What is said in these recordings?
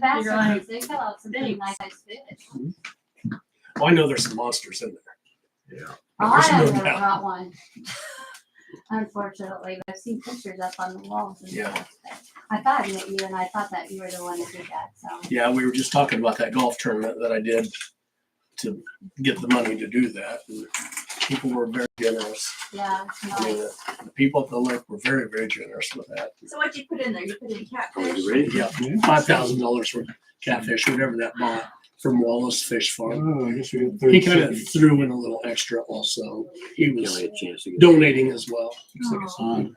bass You're like, tournaments, they fill out some pretty nice fish. Well, I know there's some monsters in there. Yeah. Oh, There's I no never doubt. got one. Unfortunately, but I've seen pictures up on the walls and Yeah. stuff. I thought I met you and I thought that you were the one that did that, so. Yeah, we were just talking about that golf tournament that I did to get the money to do that. And people were very generous. Yeah, it's I mean, nice. the people at the lake were very, very generous with that. So what'd you put in there? You put in Are catfish? you ready? Yeah, $5,000 worth of catfish, whatever that bought from Wallace Fish Farm. Oh, I guess we got He 30 kind of seconds. threw in a little extra also. He Kelly was had a chance to get. donating as well. Oh.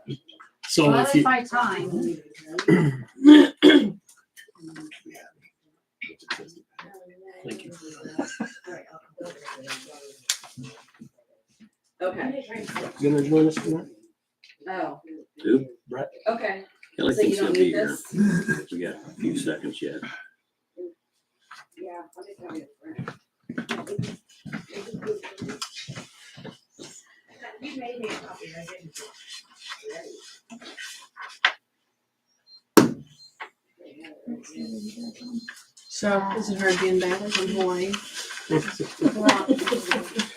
So Well, if it's you, my time. thank you. Okay. You gonna join us tonight? Oh, Who? Brett? okay. Kelly So you thinks he'll don't be need here. this? We got a few seconds yet. Yeah, I'll just tell you a friend. You made me a copy, I didn't. So is it her being bad from Hawaii? Well, Is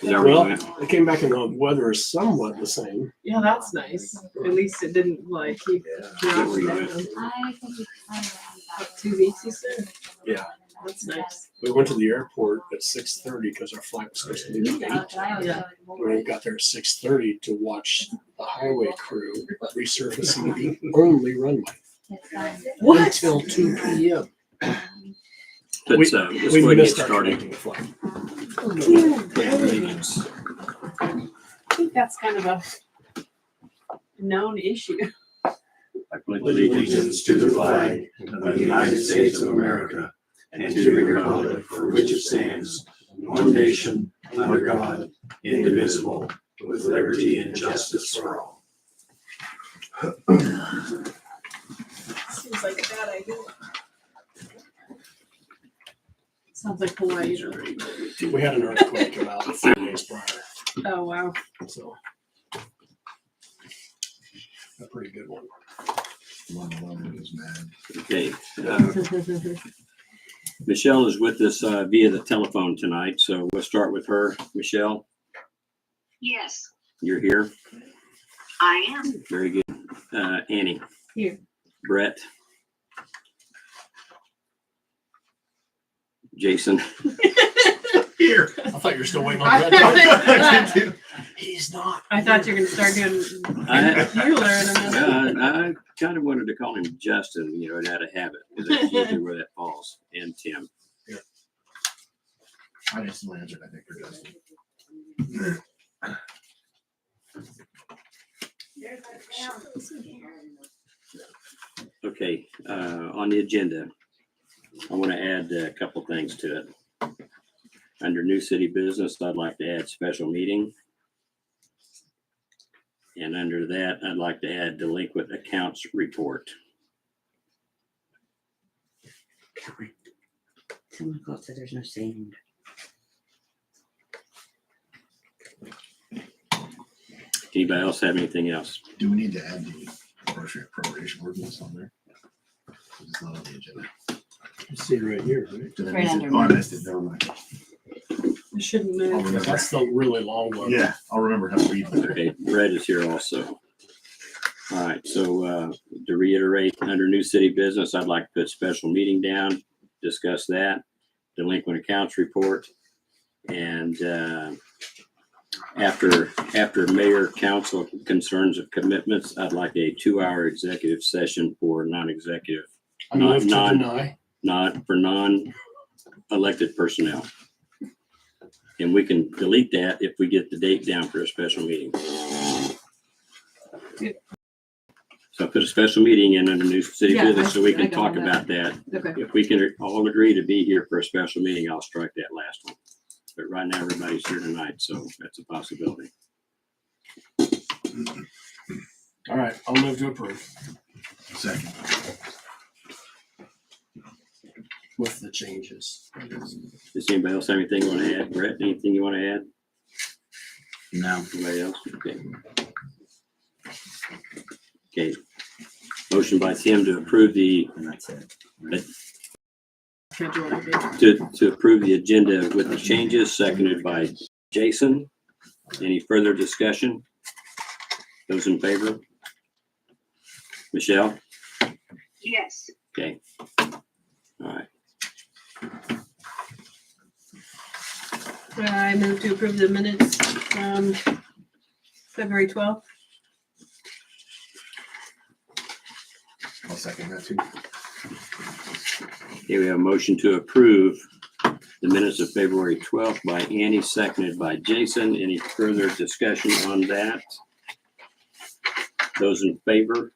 that Well, right? they came back and the weather is somewhat the same. Yeah, that's nice. At least it didn't like keep dropping down. I think it's kind of What, 2 weeks you said? Yeah. That's nice. We went to the airport at 6:30 because our flight was supposed to leave at 8. Yeah. We got there at 6:30 to watch the highway crew resurfacing the only runway until 2 p.m. Let's go ahead and get missed our started. connecting flight. I think that's kind of a known issue. I pledge allegiance to the flag of the United States of America and to the republic for which it stands, one nation, under God, indivisible, with liberty and justice for all. Seems like a bad idea. Sounds like Hawaii. though. We had an earthquake about 3 days prior, Oh, wow. so a pretty good one. Okay. Michelle is with us via the telephone tonight, so we'll start with her. Michelle, Yes, you're here. I am. Very good. Annie. Here. Brett. Jason. Here, I thought you were still waiting on I that. He's not. I thought you were gonna start doing I- Bueller in a minute. I kind of wanted to call him Justin, you know, and out of habit, because that's usually where that falls. And Tim. I just answered, I think you're Justin. Okay, on the agenda, I want to add a couple things to it. Under new city business, I'd like to add special meeting. And under that, I'd like to add delinquent accounts report. Someone called said there's no sound. Anybody else have anything else? Do we need to add the appropriation ordinance on there? It's not on the agenda. You see it right here, right? Did I Right miss it? under Oh, I me. missed it, never mind. It shouldn't I'll move. remember. That's the really long one. Yeah, I'll remember how to read it. Okay, Red is here also. All right, so to reiterate, under new city business, I'd like to put special meeting down, discuss that, delinquent accounts report. And after mayor council concerns of commitments, I'd like a 2-hour executive session for non-executive, I move to Non- deny. not for non-elected personnel. And we can delete that if we get the date down for a special meeting. So put a special meeting in under new city Yeah, business so we I can got talk all about that. Okay. If we can all agree to be here for a special meeting, I'll strike that last one. But right now, everybody's here tonight, so that's a possibility. All right, I'll move to approve Second. with the changes. Does anybody else have anything you want to add? Brett, anything you want to add? No. Anybody else? Okay. Okay. Motion by Tim to approve the And that's it. Schedule will be. To approve the agenda with the changes, seconded by Jason. Any further discussion? Those in favor? Michelle? Yes. Okay. All right. I move to approve the minutes from February 12th. I'll second that too. Okay, we have a motion to approve the minutes of February 12th by Annie, seconded by Jason. Any further discussion on that? Those in favor?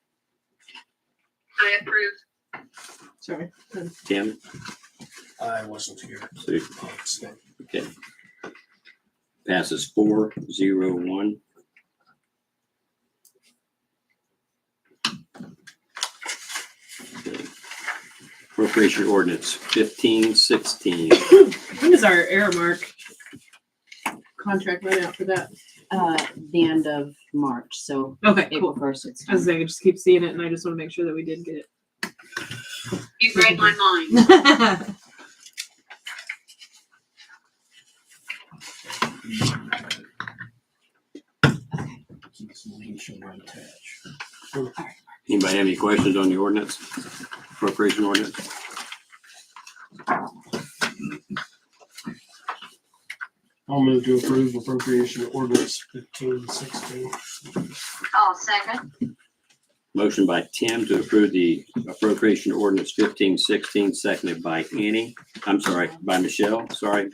I approve. Sorry. Tim? I wasn't here. So, okay. Passes 4-0-1. Okay. Appropriation ordinance 1516. When does our Aramark contract run out for that? The end of March, so Okay, April cool. 1st, it's I was saying, I just keep seeing it, and I just want to make sure that we did get it. You read my mind. Anybody have any questions on the ordinance? Appropriation ordinance? I'll move to approve appropriation ordinance 1516. I'll second. Motion by Tim to approve the appropriation ordinance 1516, seconded by Annie. I'm sorry, by Michelle. Sorry.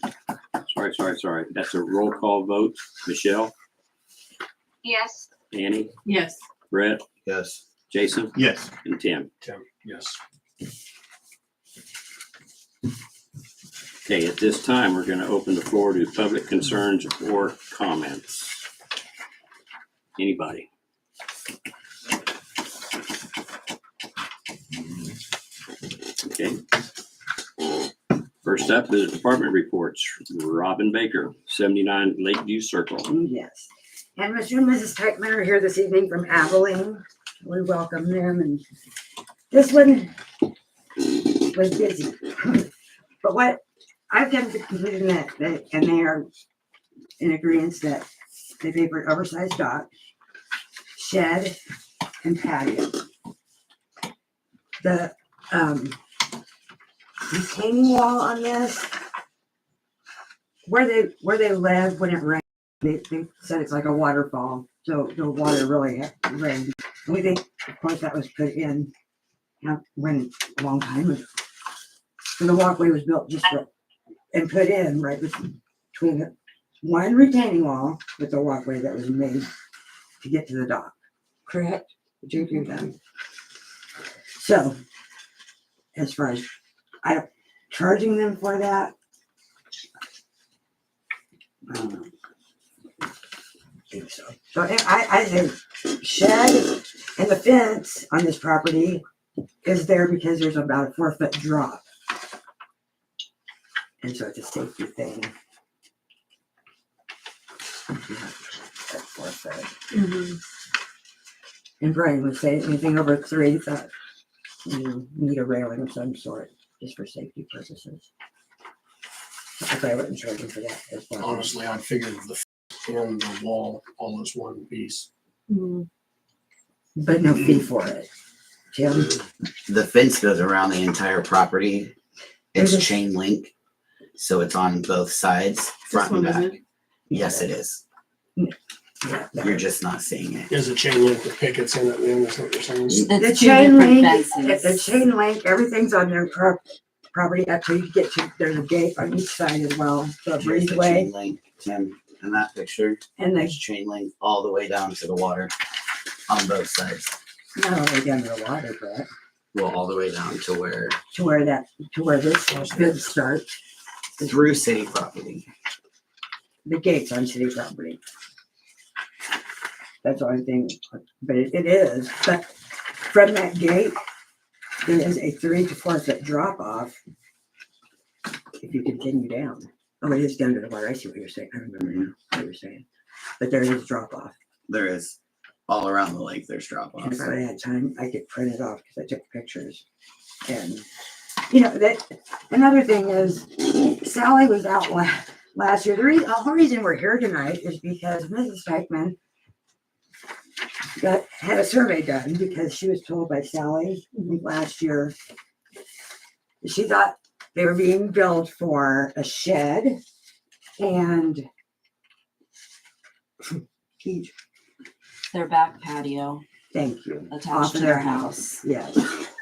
That's a roll call vote. Michelle, Yes. Annie, Yes. Brett, Yes. Jason, Yes. and Tim. Tim, yes. Okay, at this time, we're going to open the floor to public concerns or comments. Anybody? Okay. First up is department reports. Robin Baker, 79 Lakeview Circle. Yes. And Mr. and Mrs. Teichman are here this evening from Abilene. We welcome them, and this one was busy. But what I've done to conclude that, and they are in agreement that they pay for oversized dock, shed, and patio. The retaining wall on this, where they live when it rains, they said it's like a waterfall, so the water really rained. We think, of course, that was put in when a long time ago. And the walkway was built just for, and put in right between the one retaining wall with the walkway that was made to get to the dock. Correct? Would you agree with that? So, as far as charging them for that, I don't know. I think so. So I say shed and the fence on this property is there because there's about a 4-foot drop. And so it's a safety thing. That 4 foot. Mm-hmm. And Brian would say anything over 3, thought you need a railing of some sort, just for safety purposes. If I wouldn't charge him for that as well. Honestly, I figured the and the wall all as one piece. Mm-hmm. But no fee for it. Jim? The fence goes around the entire property. It's Is it- chain link, so it's on both sides, front and This one, back. isn't Yes, it is. Yeah. You're just not seeing it. Is a chain link with pickets in it, then, is what you're saying? The That's two chain different link, fences. the chain link, everything's on their property until you get to, there's a gate on each side as well, so a Here's the breezeway. chain link, Tim, in that picture. And There's there's chain link all the way down to the water on both sides. not all the way down to the water, but Well, all the way down to to where this good starts. through city property. The gates on city property. That's the only thing, but it is, but from that gate, there is a 3 to 4 foot drop off. If you continue down. Oh, it is down to the water. I see what you're saying. I remember now what you're saying. But there is drop off. There is all around the lake. There's drop And offs. if I had time, I could print it off because I took pictures. And You know, that, another thing is Sally was out last year. The whole reason we're here tonight is because Mrs. Stikeman had a survey done because she was told by Sally last year. She thought they were being billed for a shed and Their back patio thank you. attached Off to of their their house. Yes.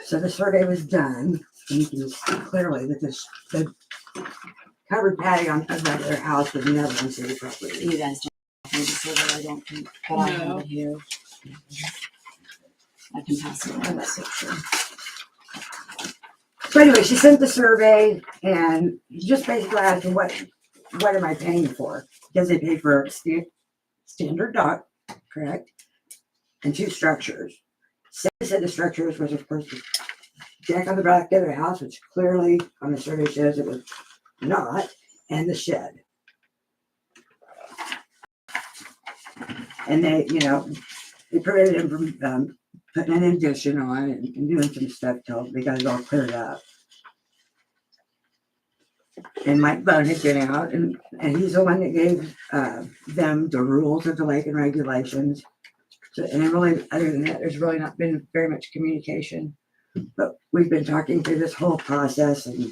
So the survey was done. And you can see clearly that the covered patio on of their house was never on city property. You guys don't have the survey, I don't think, but I have No. it here. I can pass it around that picture. So anyway, she sent the survey and just basically asked her what am I paying for? Because they pay for standard dock, correct? And 2 structures. Said the structures was of course the deck on the back of the house, which clearly on the survey shows it was not, and the shed. And they, you know, they prevented him from putting an addition on and doing some stuff till they got it all cleared up. And Mike Bone had been out, and he's the one that gave them the rules of the lake and regulations. So, and then really, other than that, there's really not been very much communication. But we've been talking through this whole process, and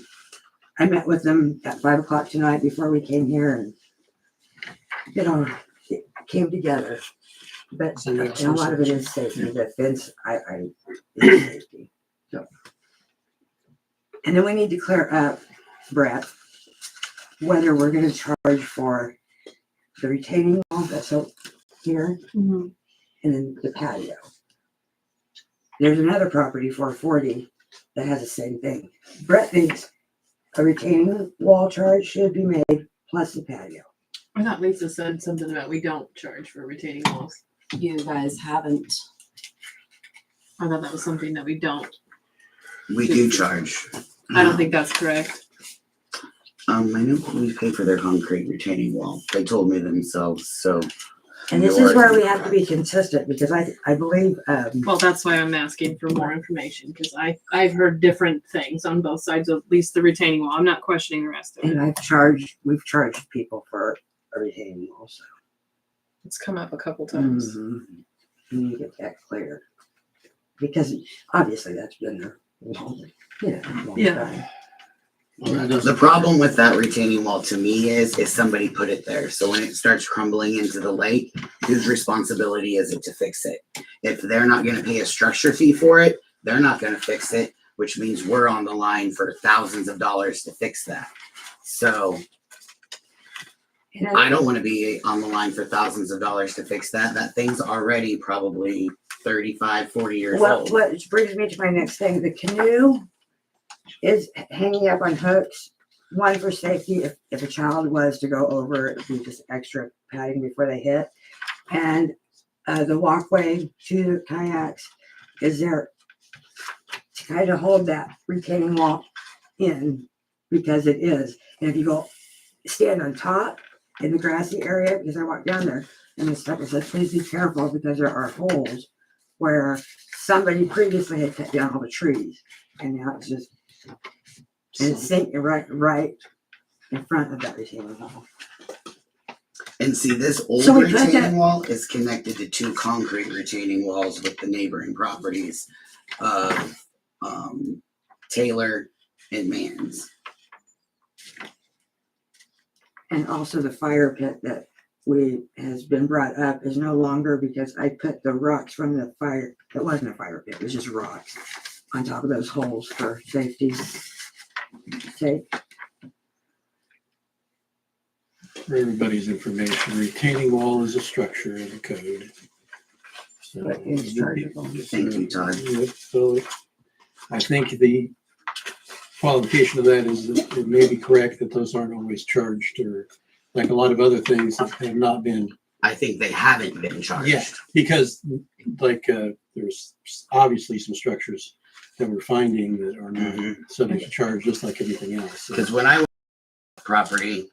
I met with them at 5 o'clock tonight before we came here, and you know, it came together. But So you have and a lot of it some- is safety. The fence, is safety. So, and then we need to clear up, Brett, whether we're going to charge for the retaining wall that's up here, Mhm. and then the patio. There's another property, 440, that has the same thing. Brett thinks a retaining wall charge should be made plus the patio. I thought Lisa said something about we don't charge for retaining walls. You guys haven't. I thought that was something that we don't. We do charge. I don't think that's correct. I know we pay for their concrete retaining wall. They told me themselves, so. And this is where we have to be consistent because I believe, Well, that's why I'm asking for more information because I've heard different things on both sides of at least the retaining wall. I'm not questioning the rest of it. and we've charged people for a retaining wall. So It's come up a couple times. we need to get that clear because obviously that's been there long, long Yeah. time. Well, that doesn't- The problem with that retaining wall to me is somebody put it there. So when it starts crumbling into the lake, whose responsibility is it to fix it? If they're not gonna pay a structure fee for it, they're not gonna fix it, which means we're on the line for thousands of dollars to fix that. So And I don't wanna be on the line for thousands of dollars to fix that. That thing's already probably 35, 40 years old. What brings me to my next thing, the canoe is hanging up on hooks, one for safety if a child was to go over, it would be just extra padding before they hit. And the walkway to the kayaks is there to kind of hold that retaining wall in because it is. And if you go stand on top in the grassy area, because I walked down there and the stuff said, please be careful because there are holes where somebody previously had cut down all the trees and now it's just and it's sinking right in front of that retaining wall. And see, this old So we put retaining that- wall is connected to 2 concrete retaining walls with the neighboring properties of Taylor and Mann's. And also the fire pit that has been brought up is no longer because I put the rocks from the fire, it wasn't a fire pit, it was just rocks on top of those holes for safety. sake. For everybody's information, retaining wall is a structure in the code. So, But it's chargeable. Thank you, Todd. So I think the qualification of that is that it may be correct that those aren't always charged or like a lot of other things that have not been. I think they haven't been charged. Yeah, because like there's obviously some structures that we're finding that are not subject to charge just like everything else. So- Because when I was on the property,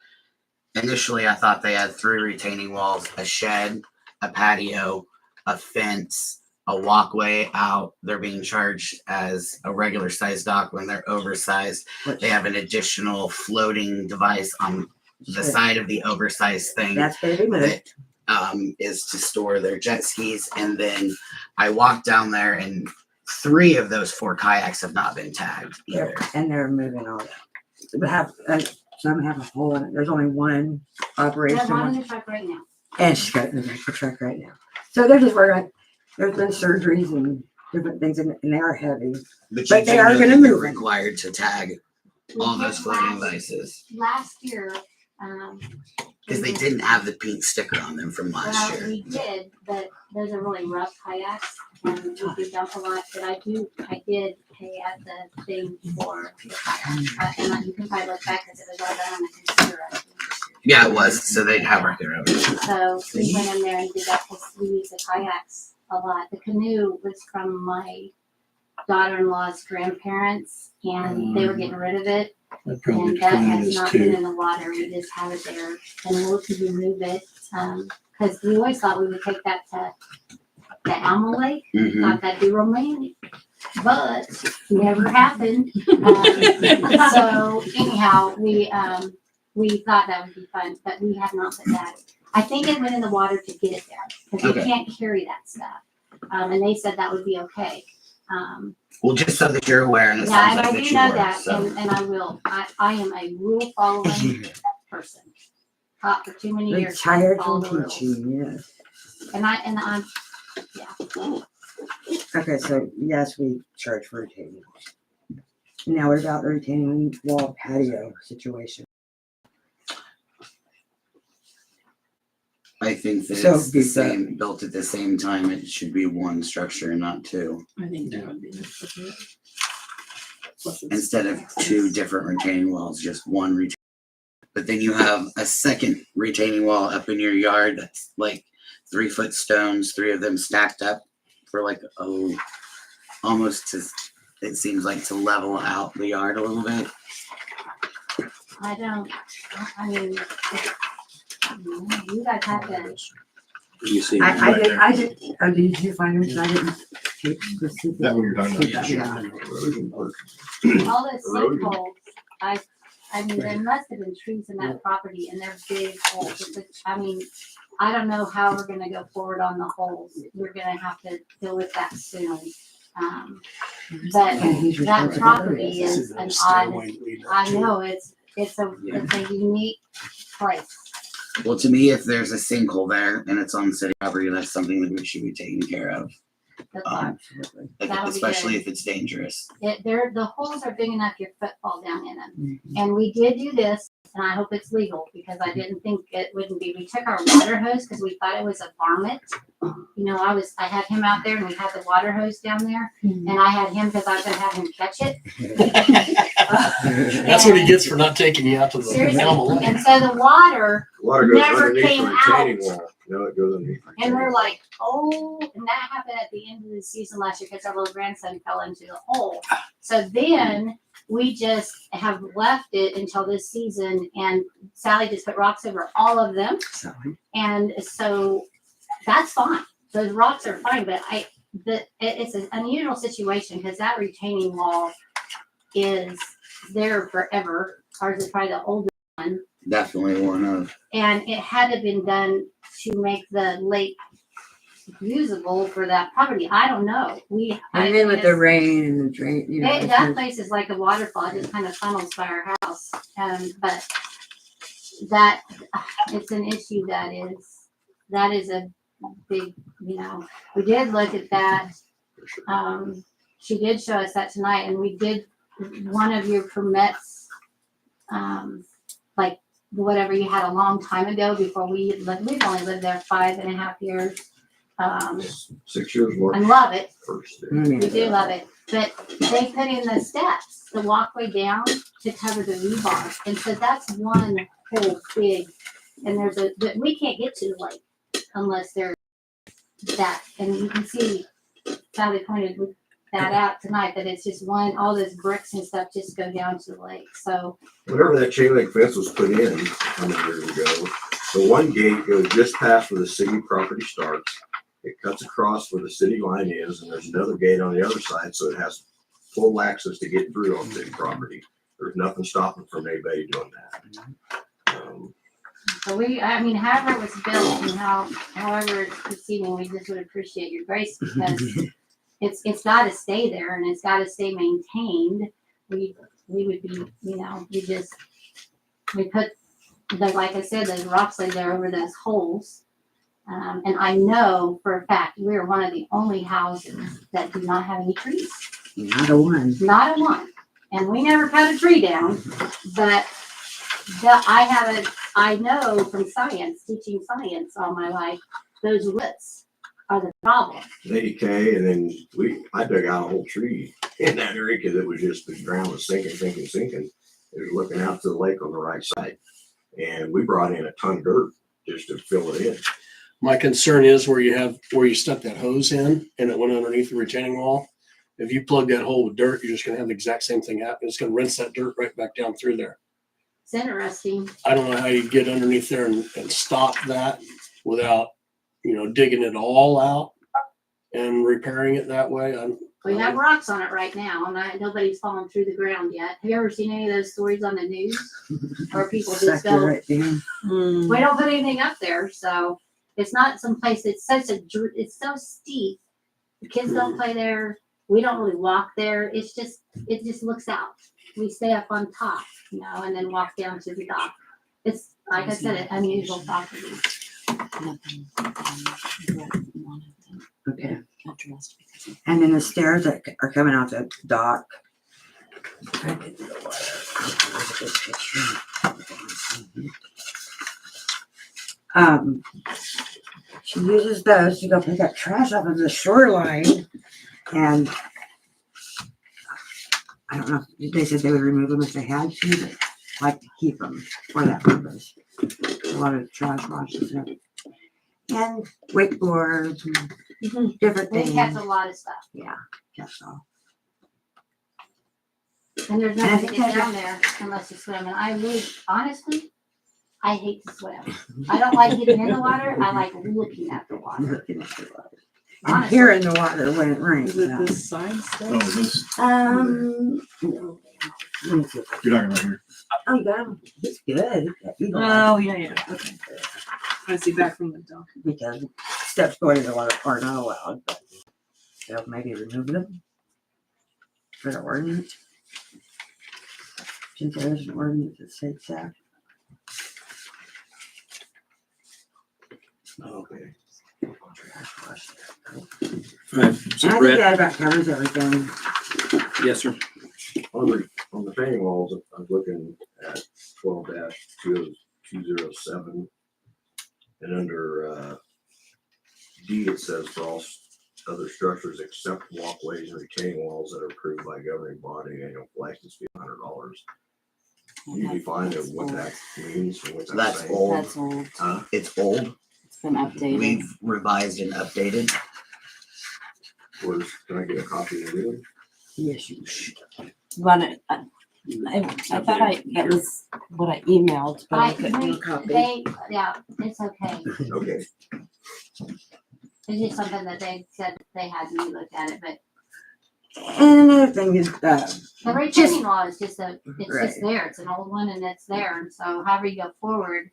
initially I thought they had 3 retaining walls, a shed, a patio, a fence, a walkway out. They're being charged as a regular sized dock when they're oversized. They have an additional floating device on the side of the oversized thing That's gonna be moved. that is to store their jet skis. And then I walked down there, and 3 of those 4 kayaks have not been tagged either. And they're moving all that. We have, some have a hole in it. There's only one There's operation. one in One, the truck right now. and she's got it in the truck right now. So they're just working on, there's been surgeries and different things and they are heavy. But But you they do are know gonna that they're move it. required to tag all those floating devices Last year, because they didn't have the pink sticker on them from last well, year. we did, but those are really rough kayaks and we do dump a lot, but I did pay at the thing for the kayak. And you can probably look back because it was all done on the computer. I think. Yeah, it was. So they'd have record of it. So we went in there and did that because we use the kayaks a lot. The canoe was from my daughter-in-law's grandparents and they were getting rid of it. That probably And that counted has as not been 2. in the water, we just have it there, and we'll remove it, cause we always thought we would take that to the Alma Lake, Mhm. thought that'd be romantic, but never happened. So anyhow, we thought that would be fun, but we have not put that. I think it went in the water to get it there, cause we Okay. can't carry that stuff, and they said that would be okay. Well, just so that you're aware, and it Yeah, sounds and I like do that you know were. that, So. and I will. I am a rule following person. Taught for too many years. to Retired follow from the rules. teaching, yes. And I'm, yeah. Okay, so yes, we charge for retaining walls. Now what about the retaining wall patio situation? I think that So it's the beef that. same, built at the same time. It should be one structure and not 2. I think that would be appropriate. Plus it's- Instead of 2 different retaining walls, just one retaining. But then you have a second retaining wall up in your yard that's like 3-foot stones, 3 of them stacked up for like, almost to, it seems like to level out the yard a little bit. I mean, you guys have to, You see. I did, did you find them? I didn't keep specific. That what you're talking about? Yeah. Erosion part. all the Erosion. sinkholes, I mean, there must have been trees in that property and they're big holes. I mean, I don't know how we're gonna go forward on the holes. We're gonna have to deal with that soon. But And he's that responsible. property is an odd, I know, it's a unique place. Well, to me, if there's a sinkhole there and it's on city property, that's something that we should be taking care of. That's Absolutely. That'll be Especially good. if it's dangerous. the holes are big enough your foot fall down in them. And we did do this, and I hope it's legal because I didn't think it wouldn't be. We took our water hose because we thought it was a varmint. You know, I had him out there and we had the water hose down there, and I had him because I was gonna have him catch it. That's what he gets for not taking you out to the Seriously. animal lake. And so the water, Water goes Never underneath came the retaining out. wall. No, it goes underneath. the and we're retaining like, oh, and that happened at the end of the season last year because our little grandson fell into the hole. So then we just have left it until this season, and Sally just put rocks over all of them. And so that's fine. Those rocks are fine, but it's an unusual situation because that retaining wall is there forever. Ours is probably the oldest one. Definitely one of. And it had to been done to make the lake usable for that property. I don't know. And then with the rain and the drain, you know. it's that just- place is like a waterfall. It just kind of funnels by our house. But it's an issue that is a big, we did look at that. She did show us that tonight, and we did one of your permits, like whatever you had a long time ago before we lived. We've only lived there 5.5 years. wall. 6 years worth. I love it. First day. We do love it, but they put in the steps, the walkway down to cover the rebar, and so that's one whole big. And but we can't get to the lake unless there's that, and you can see Sally pointed that out tonight, that it's just all those bricks and stuff just go down to the lake. So Whenever that chain link fence was put in, how many years ago, the one gate goes just past where the city property starts. It cuts across where the city line is, and there's another gate on the other side, so it has full access to get through on city property. There's nothing stopping from anybody doing that. So I mean, however it was built and however it's proceeding, we just would appreciate your grace because it's gotta stay there and it's gotta stay maintained. We would be, we put, like I said, those rocks laid there over those holes. And I know for a fact, we're one of the only houses that do not have any trees. Not a one. Not a one. And we never cut a tree down, but I know from science, teaching science all my life, those roots are the problem. They decay, and then I dug out a whole tree in that area because it was just, the ground was sinking. It was looking out to the lake on the right side. And we brought in a ton of dirt just to fill it in. My concern is where you stuck that hose in and it went underneath the retaining wall. If you plug that hole with dirt, you're just gonna have the exact same thing happen. It's gonna rinse that dirt right back down through there. It's interesting. I don't know how you get underneath there and stop that without, digging it all out and repairing it that way. We have rocks on it right now, and nobody's fallen through the ground yet. Have you ever seen any of those stories on the news where people just Sucked it go, right down. we don't put anything up there, so it's not some place it's it's so steep. The kids don't play there. We don't really walk there. It just looks out. We stay up on top, and then walk down to the dock. It's, like I said, an unusual property. Nothing. Okay. Addressed because of. And then the stairs that are coming off the dock. She uses those to go pick up trash off of the shoreline, and I don't know, they said they would remove them if they had to, but like to keep them for that purpose. A lot of trash washes and wakeboards and different They things. catch a lot of stuff, Yeah, that's all. and there's And I nothing to think get down there unless you swim. And I really, honestly, I hate to swim. I don't like getting in the water. I like looking at the water. Looking at the water. And hearing the water when it rains. Is it this side stuff? Oh, this, No. Let me see. you're talking about here. Oh, yeah, it's good. Oh, yeah. Okay. I see back from the dock. Because steps going in the water are not allowed, but they'll maybe remove them for the ordinance. Since there is an ordinance that states that. Okay. And I think that about covers everything. Yes, sir. On the retaining walls, I'm looking at 12-207. And under D, it says for all other structures except walkways and retaining walls that are approved by governing body, annual license fee $100. You define what that means and what That's saying? old. That's old. It's old. It's been updated. We've revised and updated. Can I get a copy of the new one? Yes, you should. Want it? I thought that was what I emailed, but I couldn't do a copy. Yeah, it's okay. Okay. It's just something that they said they had me look at it, but And another thing is, the retaining wall is just it's Right. just there. It's an old one and it's there. And so however you go forward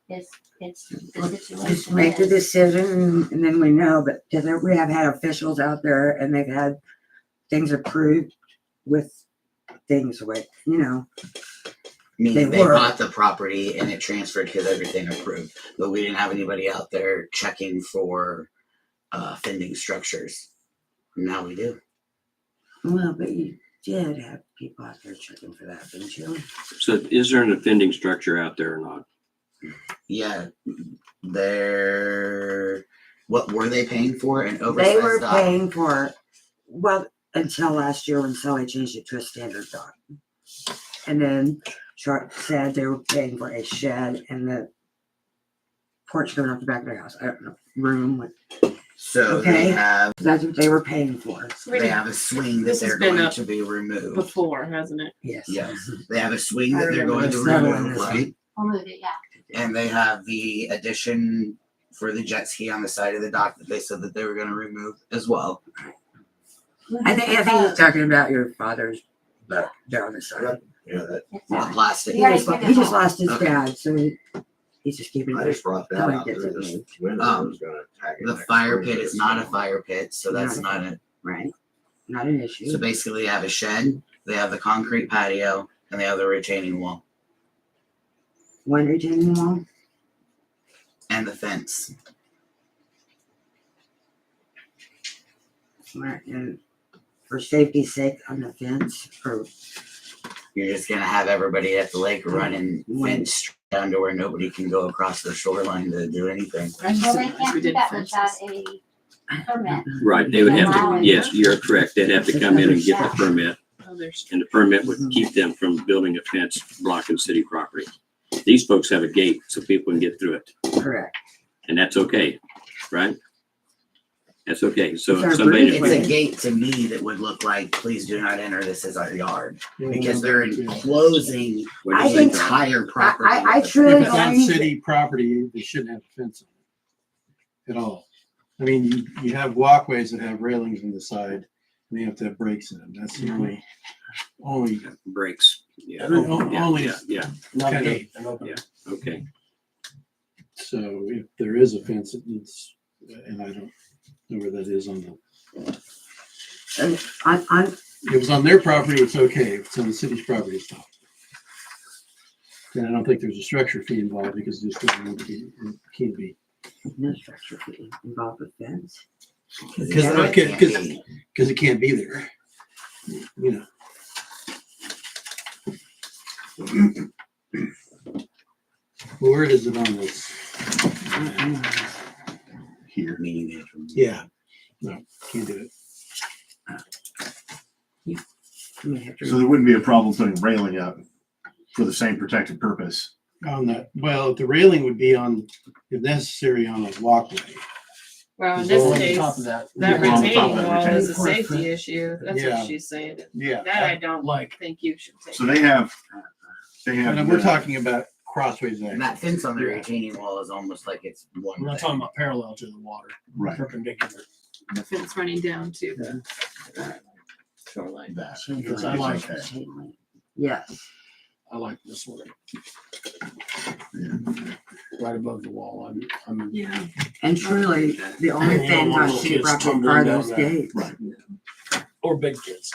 it's the situation. just make the is. decision and then we know, but because we have had officials out there and they've had things approved with things with, Meaning They they were. bought the property and it transferred because everything approved, but we didn't have anybody out there checking for fending structures. Now we do. well, but you did have people out there checking for that, didn't you? So is there an offending structure out there or not? Yeah, what were they paying for? An They oversized were dock? paying for, well, until last year when Sally changed it to a standard dock. And then Sharp said they were paying for a shed and the porch going off the back of their house. I don't know, room with, So Okay. they have that's what they were paying for. a swing that This has they're been going up to be removed. Before, hasn't it? Yes. Yes, they have a swing I that they're remember going to settling remove, this right? I'll move it, yeah. And they have the addition for the jet ski on the side of the dock that they said that they were gonna remove as well. I think he's talking about your father's back there on the side. Yeah, that, The plastic. He just lost his dad, so he's just keeping I it. just brought that Till he out gets through it this moved. window. I was gonna tag it The next fire spring, pit but is it's not a gone. fire pit, so that's not it. Right. Not an issue. So basically, they have a shed, they have the concrete patio, and they have the retaining wall One retaining wall. and the fence. Right, and for safety's sake on the fence, or You're just gonna have everybody at the lake running fence straight down to where nobody can go across the shoreline to do anything. I just Well, they didn't realize can't we do did that without fences. a permit. Right, they would have Allow to, it. yes, you're correct. They'd have to come in and get the permit, Oh, there's. and the permit would keep them from building a fence blocking city property. These folks have a gate so people can get through it, correct. and that's okay, right? That's okay. So It's our if somebody, breezeway. It's a gate to me that would look like, please do not enter, this is our yard. Yeah, Because well, they're yeah. enclosing what I do you the think- think? entire property. I If truly it's on believe. city property, they shouldn't have a fence on it at all. I mean, you have walkways that have railings on the side, and they have to have brakes in them. That's the only, Breaks. Yeah. Only- Yeah, yeah, Not a Kind of- gate. an open- yeah. Okay. so if there is a fence, it needs, and I don't know where that is on the, On if it's on their property, it's okay. If it's on the city's property, it's not. And I don't think there's a structure fee involved because this doesn't need to be, it can't be. no structure involved with fence. Because Yeah, okay, it can't because be. it can't be there. You know. Where is it on this? Here. Meaning it. Yeah, no, can't do it. So there wouldn't be a problem putting railing up for the same protective purpose. On that, well, the railing would be on, if necessary, on a walkway. Well, in It's this all On case, top of that. that Yeah, on the top retaining of that wall is a retaining safety issue. That's Yeah. what she's saying. Yeah. That I don't Like- think you should take. So they have. And we're talking about crossways And that access. fence on the retaining wall is almost like it's one We're not thing. talking about parallel to the water, Right. perpendicular. The fence running down to the shoreline. That. Because I like, Yes. I like this one. Right above the wall. I'm Yeah. And truly, the only You don't things want on little city kids property tumbling are down those there. gates. Right. or big kids.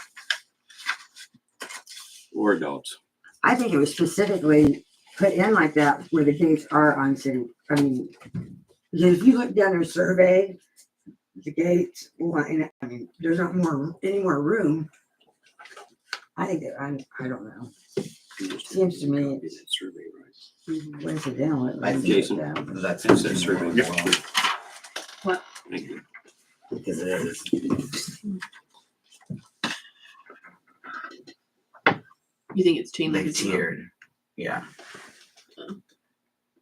Or adults. I think it was specifically put in like that where the gates are on city, I mean, because if you look down their survey, the gates, line, I mean, there's not any more room. I think that, I don't know. Seems to me it's- That survey, right? Coincidental. it I runs think it it's- down. That's That's that survey. What? Thank you. because it is. You think it's chain link They as well? tiered. Yeah.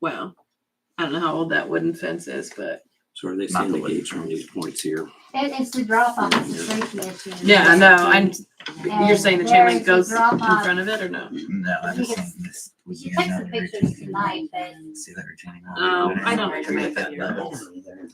Well, I don't know how old that wooden fence is, but So are they Not saying the the way gates are on these points here? It's the drop off, it's a safety issue. yeah, no, I'm. And You're saying the chain there link is a goes in drop-off. front of it or no? No, I'm She just gets- saying this. Was She you took know the the pictures retaining tonight, wall? but See that retaining wall? Oh, I don't To agree make with that level. level.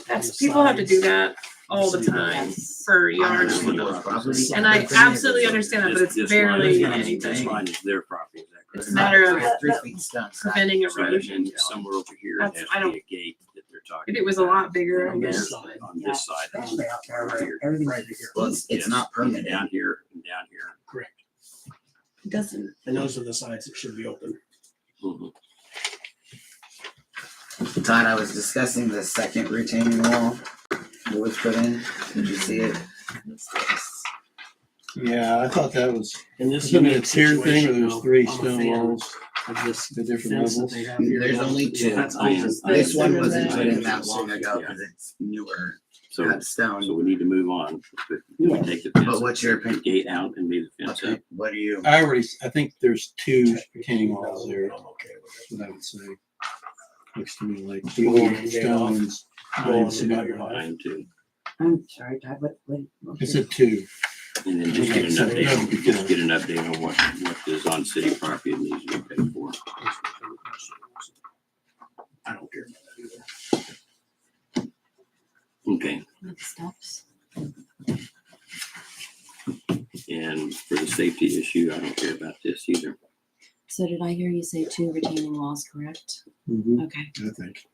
That's people have to do that all the time for yards. On the property. And I absolutely understand that, but it's This line barely is- This anything. line is their property, is that It's correct? a matter of 3 feet stone. preventing So then erosion. somewhere over here, That's- has I to don't- be a gate that they're talking. If it was a lot bigger, I On this guess. side. On this side. Especially out there where Here. everything's Right here. Well, it's Yes. not permitted. Down here and down here. Correct. It doesn't. And those are the sides that should be open. Mhm. Todd, I was discussing the second retaining wall that was put in. Did you see it? Yeah, I thought that was, And this isn't it a unique tiered thing situation, where there's though, 3 I'm a stone fan walls of this at different fence that levels? they have here. There's only 2. That's I am- awesome. This one That's wasn't better put in than- that long ago because it's newer So, cut so stone. we need to move on. But we take the But fence, what's your the opinion? gate out and leave the fence Okay, up. what do you? I think there's 2 retaining walls there, I'm okay with that's what I would say. Looks to me like the old stones. Going behind about your city. life. Line two. I'm sorry, Todd, what? I said 2. And then just get an Okay, so- update, just get an update on what is on city property and needs to be paid for. I don't care about that either. safety issue, I don't care about this either. So did I hear you say 2 retaining walls, correct? Mhm, Okay. I think.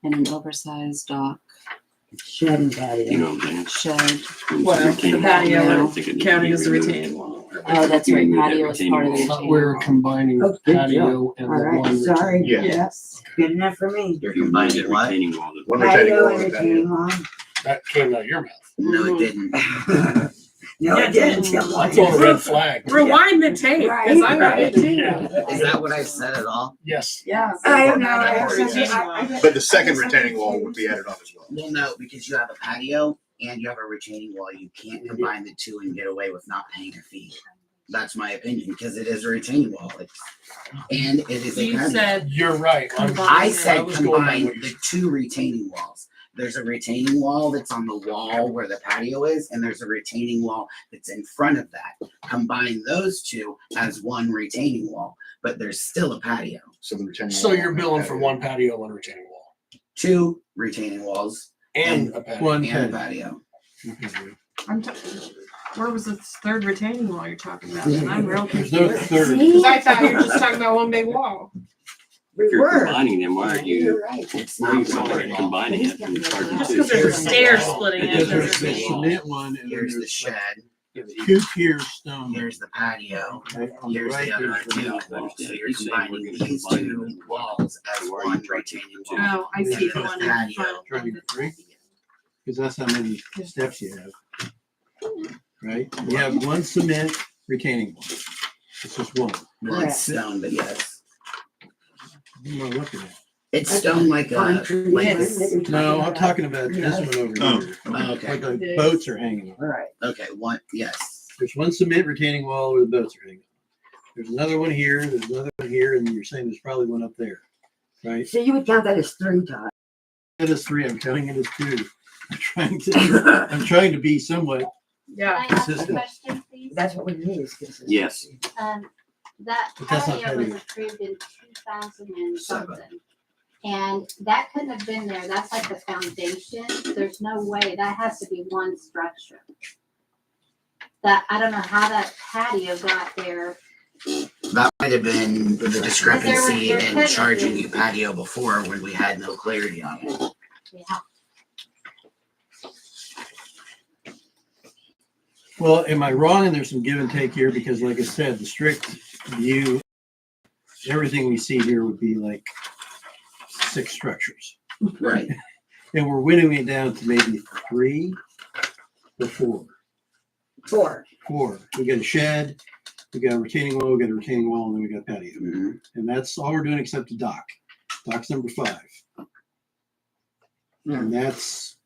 And an oversized dock, Shed and patio. You know what I'm saying? shed. When you What, say the retaining wall, I patio don't think it needs to counting be as a removed. retaining wall? Oh, that's You right, remove that patio is retaining part of the wall. retaining We're wall. combining Oh, good patio and All the right, one. sorry. Yeah. Yes. Good enough for me. You're You remove that combining what? retaining wall. One retaining Patio wall and and a patio. retaining wall. That came out of your mouth. No, Mhm. it didn't. No, Yeah, it didn't. That's all the red flag. Rewind the tape, because I got it too. Is that what I said at all? Yes. Yeah. I don't know. But the second retaining wall would be added on as well. Well, no, because you have a patio and you have a retaining wall. You can't combine the two and get away with not paying a fee. That's my opinion, because it is a retaining wall. And it is a You patio. said You're right. Combine. I I said was going that combine way. the 2 retaining walls. There's a retaining wall that's on the wall where the patio is, and there's a retaining wall that's in front of that. Combine those 2 as 1 retaining wall, but there's still a patio. So the retaining So wall you're and a billing for patio. 1 patio, 1 retaining wall, 2 retaining walls and a patio. One and a patio. patio. I'm where was the 3rd retaining wall you're talking about? And I'm real There's no confused. third. Because I thought you were just talking about one big wall. We If you're were. combining them, why are You're you, right. It's why are not you calling it one. combining it and charging Just 2? because there's a stair splitting it. Because there's doesn't the mean- cement one and then Here's the there's shed. 2 tier stone. Here's the patio. Okay, on the Here's right, the other there's the 2 main walls. wall. So you're He's saying combining we're gonna these combine 2 them. walls as So why are you 1 charging retaining two? wall. Oh, I see the And one the in patio. front. Trying to get 3, because that's how many steps you have. Right? You have 1 cement retaining wall. It's just 1. Well, it's stone, but yes. What am I looking at? It's stone like a, No, I'm talking about this one over Oh. here. Oh, okay. Like the boats are hanging on. All right. Okay, one, yes. There's 1 cement retaining wall where the boats are hanging on. There's another one here, there's another one here, and you're saying there's probably one up there, right? So you would count that as 3 times. It is 3, I'm counting it as 2. I'm trying to be somewhat, Yeah. Can I ask a Consistent. question, please? That's what we need is consistency. Yes. That But that's not patio was patio. approved in 2000 and something. And that couldn't have been there. That's like the foundation. There's no way. That has to be 1 structure. That, I don't know how that patio got there. That might have been the discrepancy there in could charging be. you patio before when we had no clarity on it. Yeah. well, am I wrong? And there's some give and take here, because like I said, the strict view, everything we see here would be like 6 structures. Right. And we're winnowing it down to maybe 3 or 4. 4. 4. We got a shed, we got a retaining wall, we got a retaining wall, and then we got patio. Mhm. And that's all we're doing except the dock. Dock's number 5. And that's,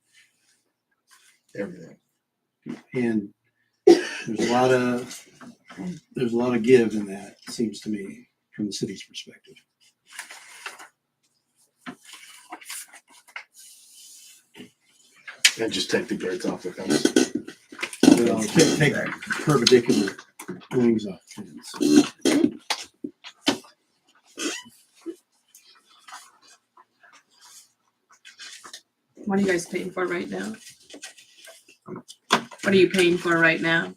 Everything. and there's a lot of give in that, it seems to me, from the city's perspective. And just take the gates off the fence. Well, take perpendicular wings off the fence. What are you guys paying for right now? What are you paying for right now?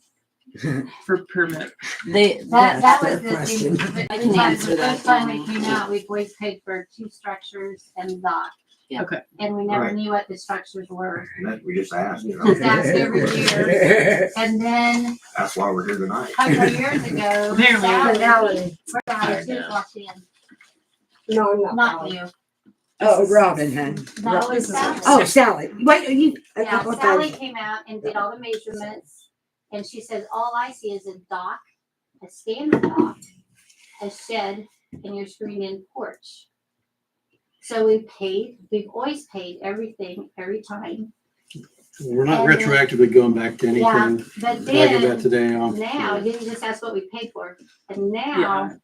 For permit? That was the question. thing. I can answer The that, first time we Donna. came out, we've always paid for 2 structures and the dock. Yeah. Okay. And we never Right. knew what the structures were. That we just asked, We you just know, asked every year. And then that's why we're here tonight. a couple of years ago, Apparently. Sally, Sally walked in. No, Not you. Oh, Robin, huh? No, it was Sally. Oh, Sally. Wait, you. a Yeah, couple of Sally times. came out and did all the measurements, and she says, all I see is a dock, a standard dock, a shed, and your screened-in porch. So we've always paid everything, every time. We're not And then- retroactively going back to Yeah, anything. but Talking about then, today on. now, you just ask what we paid for, and now Yeah.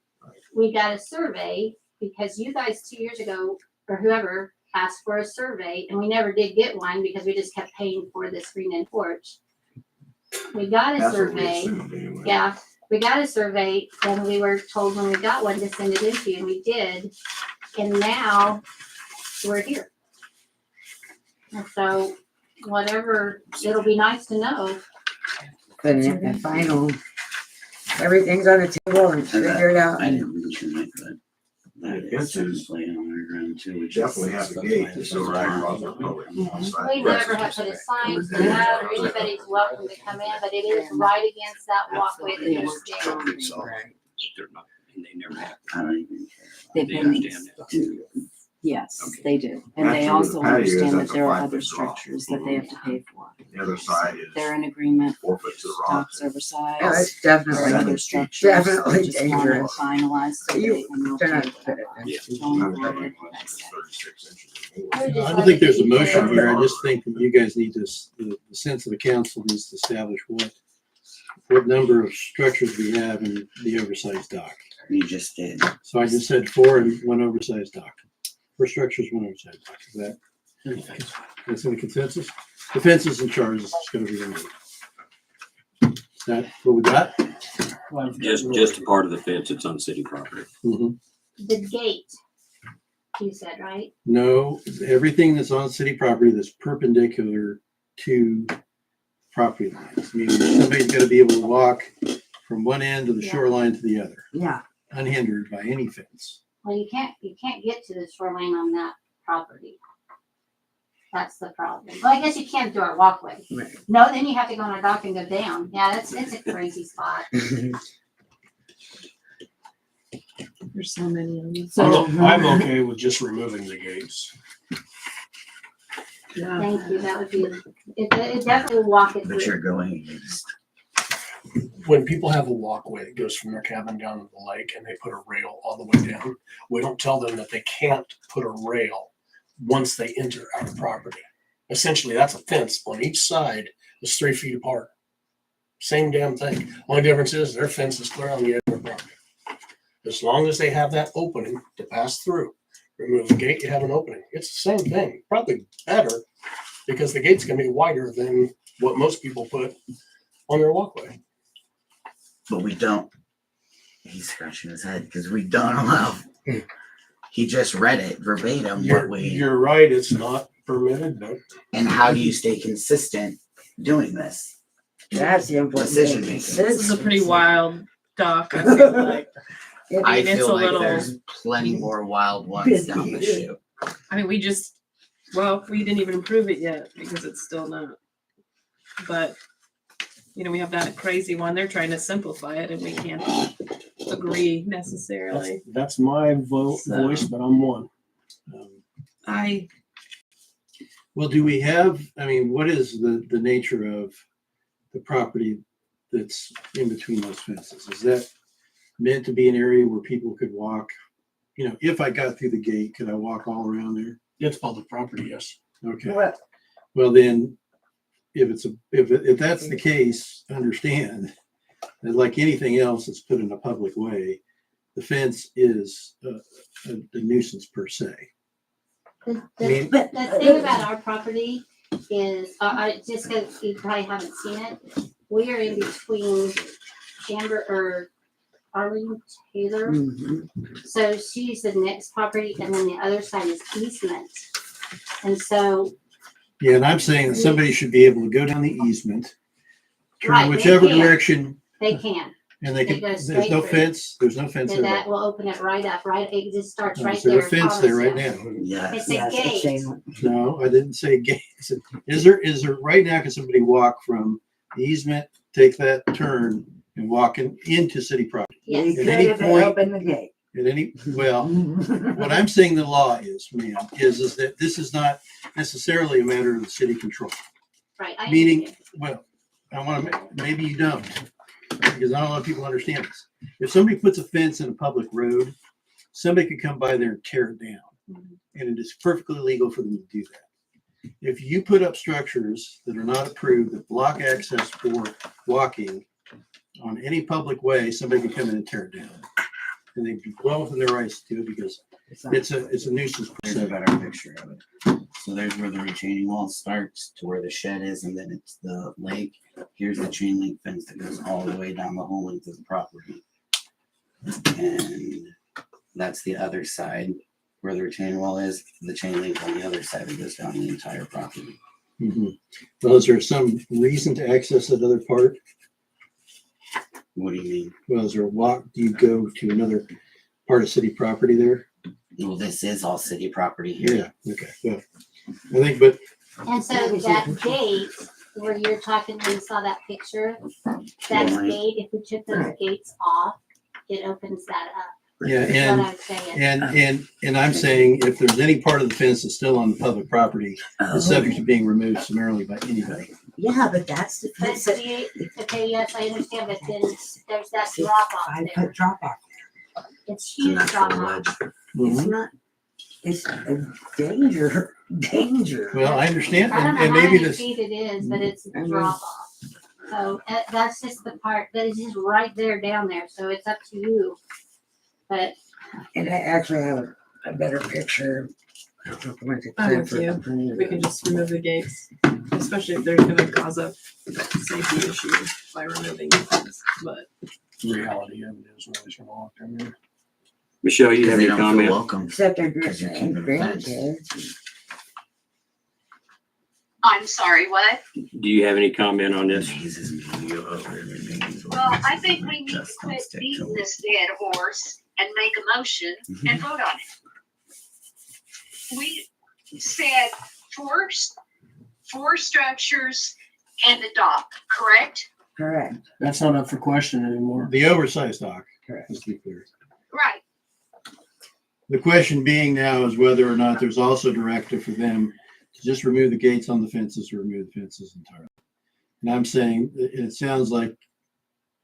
we got a survey, because you guys 2 years ago, or whoever, asked for a survey, and we never did get one, because we just kept paying for the screen-in porch. We got a That's what we survey, assumed anyway. yeah, we got a survey, and we were told when we got one to send it into you, and we did, and now we're here. And so, whatever, it'll be nice to know. But a final everything's on the table and figure it out. I didn't mention it, but that Yeah, is fences technically on our ground too. which Definitely is have a stuff gate like that's this. so right across the road. We never have put a sign for that, or anybody's welcome to come in, but it is right against that walkway that They you're were standing. So, they're not, and they never have. I don't even care. They've They been, understand that. yes, Okay. they do. And That's they where the also patio is, understand that that's a there are 5 other foot drop. structures that they have to pay for. The other side They're is in agreement, 4 foot to the rock. docks oversized. Yeah, it's There are definitely, other structures. definitely They just want it dangerous. finalized so You- they can they're not pay good for at it. Yeah. Going forward, 36 inches or more. I would just I like don't think to there's a be motion clear. here. I just think that you guys need to, the sense of the council needs to establish what number of structures we have in the oversized dock. You just did. So I just said 4 and 1 oversized dock. 4 structures, 1 oversized dock. Is that, that's in the consensus? The fence is in charge. It's gonna be removed. Is that what we got? Just a part of the fence, it's on city property. Mhm. The gate, you said, right? No, everything that's on city property that's perpendicular to property lines. Meaning somebody's gotta be able to walk from one end of the Yeah. shoreline to the other, Yeah, unhindered by any fence. Well, you can't get to the shoreline on that property. That's the problem. Well, I guess you can through our walkway. right. No, then you have to go on a dock and go down. Yeah, it's a crazy spot. There's so many of them. So, I'm okay with just removing the gates. Yeah. Thank you. That would be, it definitely will walk it But through. you're going against. When people have a walkway that goes from their cabin down to the lake and they put a rail all the way down, we don't tell them that they can't put a rail once they enter our property. Essentially, that's a fence on each side is 3 feet apart. Same damn thing. Only difference is their fence is clear on the edge of their property. As long as they have that opening to pass through, remove the gate, you have an opening. It's the same thing, probably better because the gate's gonna be wider than what most people put on their walkway. But we don't. He's scratching his head because we don't allow. He just read it verbatim. What we You're right, it's not permitted, but and how do you stay consistent doing this? That's the important Decision thing. making. This is a pretty wild dock, I feel like. I mean, it's feel a like little- there's plenty more wild ones down the chute. I mean, we didn't even approve it yet because it's still not. But, you know, we have that crazy one. They're trying to simplify it and we can't agree necessarily. that's my So- voice, but I'm one. Well, do we have, I mean, what is the nature of the property that's in between those fences? Is that meant to be an area where people could walk? You know, if I got through the gate, could I walk all around there? It's public property, yes. Okay, Well, well then, if that's the case, understand that like anything else that's put in a public way, the fence is a nuisance per se. The I mean, thing about our property is, just because you probably haven't seen it, we are in between Chamber or Arlene Taylor. mhm. So she's the next property and then the other side is easement. And so, Yeah, and I'm saying that somebody should be able to go down the easement, Right, turn they whichever can. direction, they can, and they They can, go there's straight no through. fence, there's no fence and there. that will open it right up, right, it just starts No, right is there there. a fence there right Thomas. now? Yes. It's a Yeah, it's a gate. chain link. No, I didn't say gate. Is there, right now, can somebody walk from the easement, take that turn and walk into city property? You Yes, could any if they point- open the gate. At any, well, what I'm saying the law is, ma'am, is that this is not necessarily a matter of the city control. right. I Meaning, understand. well, I want to, maybe you don't, because not a lot of people understand this. If somebody puts a fence in a public road, somebody could come by there and tear it down. And it is perfectly legal for them to do that. If you put up structures that are not approved, that block access for walking on any public way, somebody can come in and tear it down. And they'd be well within their rights to do it because it's a nuisance per There's a se. better picture of it. So there's where the retaining wall starts to where the shed is, and then it's the lake. Here's the chain link fence that goes all the way down the whole length of the property. And that's the other side where the retaining wall is. The chain link on the other side that goes down the entire property. Mhm. Well, is there some reason to access that other part? What do you mean? Well, is there a walk, do you go to another part of city property there? Well, this is all city property here. Yeah, okay, well, I think, but And so that gate where you're talking, when you saw that picture, that Right. gate, if we took those gates off, it opens that up. yeah, Is what I'm saying. and I'm saying if there's any part of the fence that's still on the public property, it's subject to being removed summarily by anybody. Yeah, but that's the But fence that see, okay, yes, I understand, but then there's that See, drop off 5 there. foot drop off. It's It's a huge natural drop off. ledge. It's not, it's a danger. Well, I understand, I don't know and how maybe many this, feet it is, but it's a I mean- drop off. So that's just the part, that is just right there down there, so it's up to you. But And I actually have a better picture. I'm with you. We can just remove the gates, especially if they're gonna cause a safety issue by removing things, but. The reality of it is nobody's gonna walk down there. Michelle, you Because have they any don't feel comment? welcome. Except they're Because you're keeping the fence. grandkids. I'm sorry, what? Do you have any comment on this? Jesus, man, you over everything. Well, I think we need to quit beating this dead horse and make a motion and vote on it. We said four structures and a dock, correct? Correct. That's not up for question anymore. the oversized dock, Correct. let's be clear. Right. The question being now is whether or not there's also directive for them to just remove the gates on the fences or remove the fences entirely. And I'm saying, it sounds like,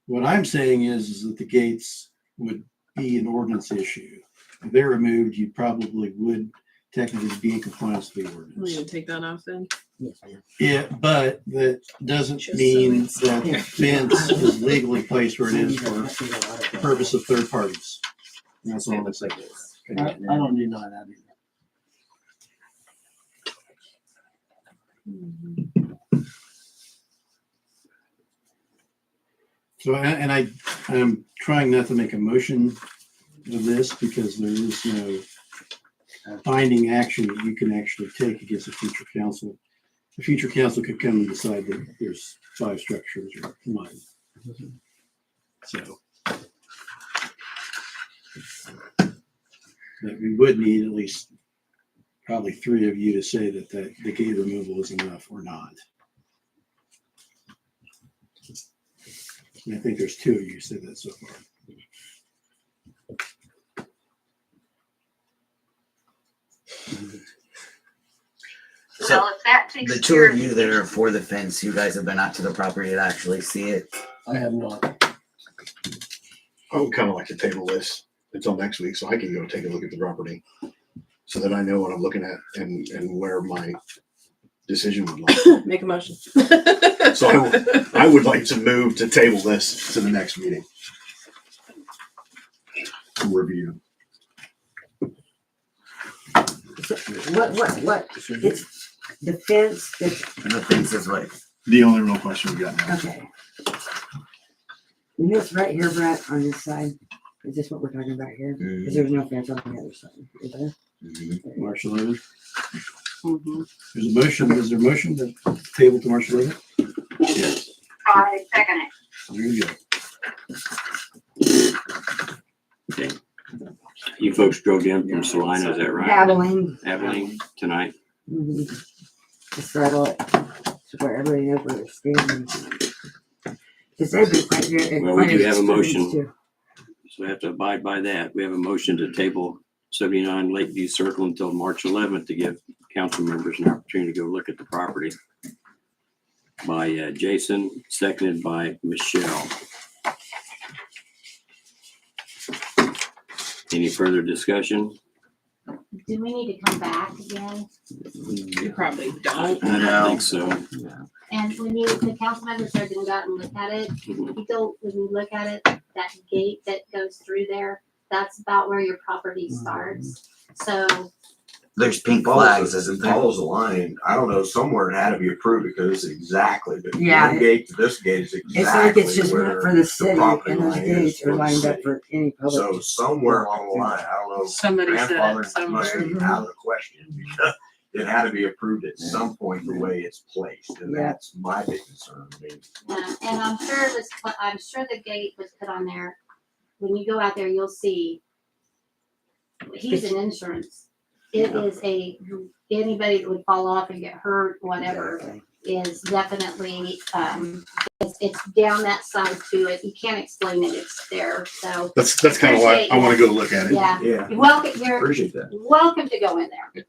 what I'm saying is that the gates would be an ordinance issue. If they're removed, you probably would technically be in compliance with the We ordinance. can take that off then. Yes, ma'am. Yeah, but that doesn't Just so mean it's- that the fence is legally placed where it is for the purpose of third parties. And that's all I'm saying. I don't deny that either. So, I'm trying not to make a motion of this because there is no binding action that you can actually take against a future council. The future council could come and decide that there's 5 structures or 1. So. That we would need at least probably 3 of you to say that the gate removal is enough or not. And I think there's 2 of you who said that so far. So Well, if that takes the 2 care of you that are for the fence, you guys have been out to the property to actually see it. I have not. I would kind of like to table this until next week so I can go take a look at the property. So that I know what I'm looking at and where my decision would lie. Make a motion. So I would like to move to table this to the next meeting. For review. What, it's the fence, The fence is what? The only real question we got now. okay. And this right here, Brett, on this side, is this what we're talking about here? Because there's no fence on the other side, is there? Mhm. March 11th. Mhm. There's a motion. Is there a motion to table to March 11th? Yes. I second it. There you go. Okay. You folks drove in from Salina, is that right? Abilene. Abilene tonight? Mhm. Just settle it, so where everybody knows where they're standing. Because they'd be quite good. Well, we quite do have a experienced motion. too. So we have to abide by that. We have a motion to table 79 Lakeview Circle until March 11th to give council members an opportunity to go look at the property. By Jason, seconded by Michelle. Any further discussion? do we need to come back again? You probably don't. I don't think so. And when the council members are gonna go out and look at it, Mhm. you go, when you look at it, that gate that goes through there, that's about where your property starts. So There's pink flags, isn't It there? follows the line. I don't know, somewhere it had to be approved because it's exactly, but Yeah, one gate to this gate is It's like exactly it's just meant where for the city, property and those line is gates for are the lined up city. for any public. So somewhere along the line, I don't know. Somebody said it Grandfather somewhere. must be out of the question because it had to be approved at some point the way it's placed, and Yeah. that's my big concern. I mean, And I'm sure it was, I'm sure the gate was put on there. When you go out there, you'll see, he's an insurance. It is anybody that would fall off and get hurt, whatever, is definitely, it's down that side to it. You can't explain it, it's there, so. That's kind of why Appreciate I want you. to go look at it. Yeah, yeah, you're appreciate that. welcome to go in there.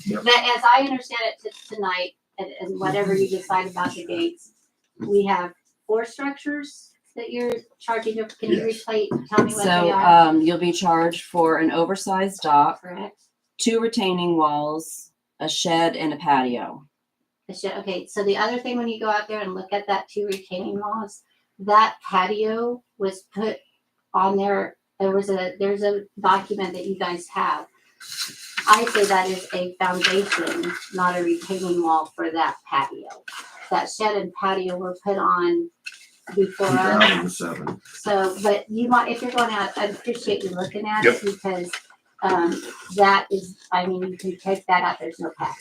Yep. But as I understand it tonight, and whatever you decide about the gates, we have 4 structures that you're charging, can you Yes. tell me what they So, are? you'll be charged for an oversized dock, Correct? 2 retaining walls, a shed, and a patio. Okay, so the other thing, when you go out there and look at that 2 retaining walls, that patio was put on there. There's a document that you guys have. I say that is a foundation, not a retaining wall for that patio. That shed and patio were put on before us. 2007. So, but you might, if you're going out, I appreciate you looking at Yep. it because, that is, I mean, you can take that out, there's no patio.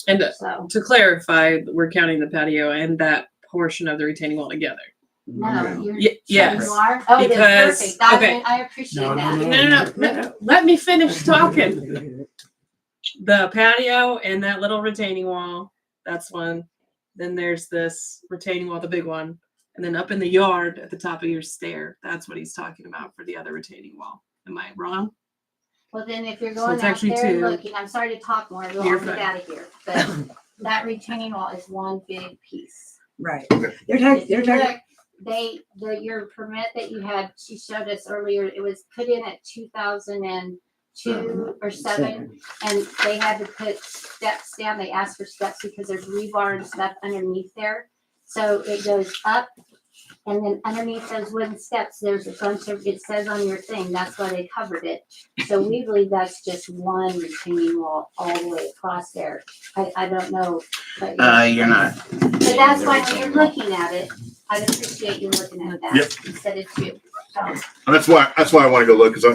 And So, to clarify, we're counting the patio and that portion of the retaining wall together. no, you're. Yes. You are? Oh, Because- that's perfect. okay. I appreciate No, that. No. Let me finish talking. The patio and that little retaining wall, that's one. Then there's this retaining wall, the big one. And then up in the yard at the top of your stair, that's what he's talking about for the other retaining wall. Am I wrong? Well, then if you're So going it's out actually there and 2. looking, I'm sorry to talk more, we'll You're all get fine. out of here. But that retaining wall is one big piece. Right. Okay. They're If you talking, look, your permit that you had, she showed us earlier, it was put in at 2002 or 7, and they had to put steps down. They asked for steps because there's rebar and stuff underneath there. So it goes up, and then underneath those wooden steps, there's a bunch of, it says on your thing, that's why they covered it. So we believe that's just one retaining wall all the way across there. I don't know. But You're not. but that's why when you're looking at it, I'd appreciate you looking at that Yep. instead of 2. So, and that's why I want to go look, because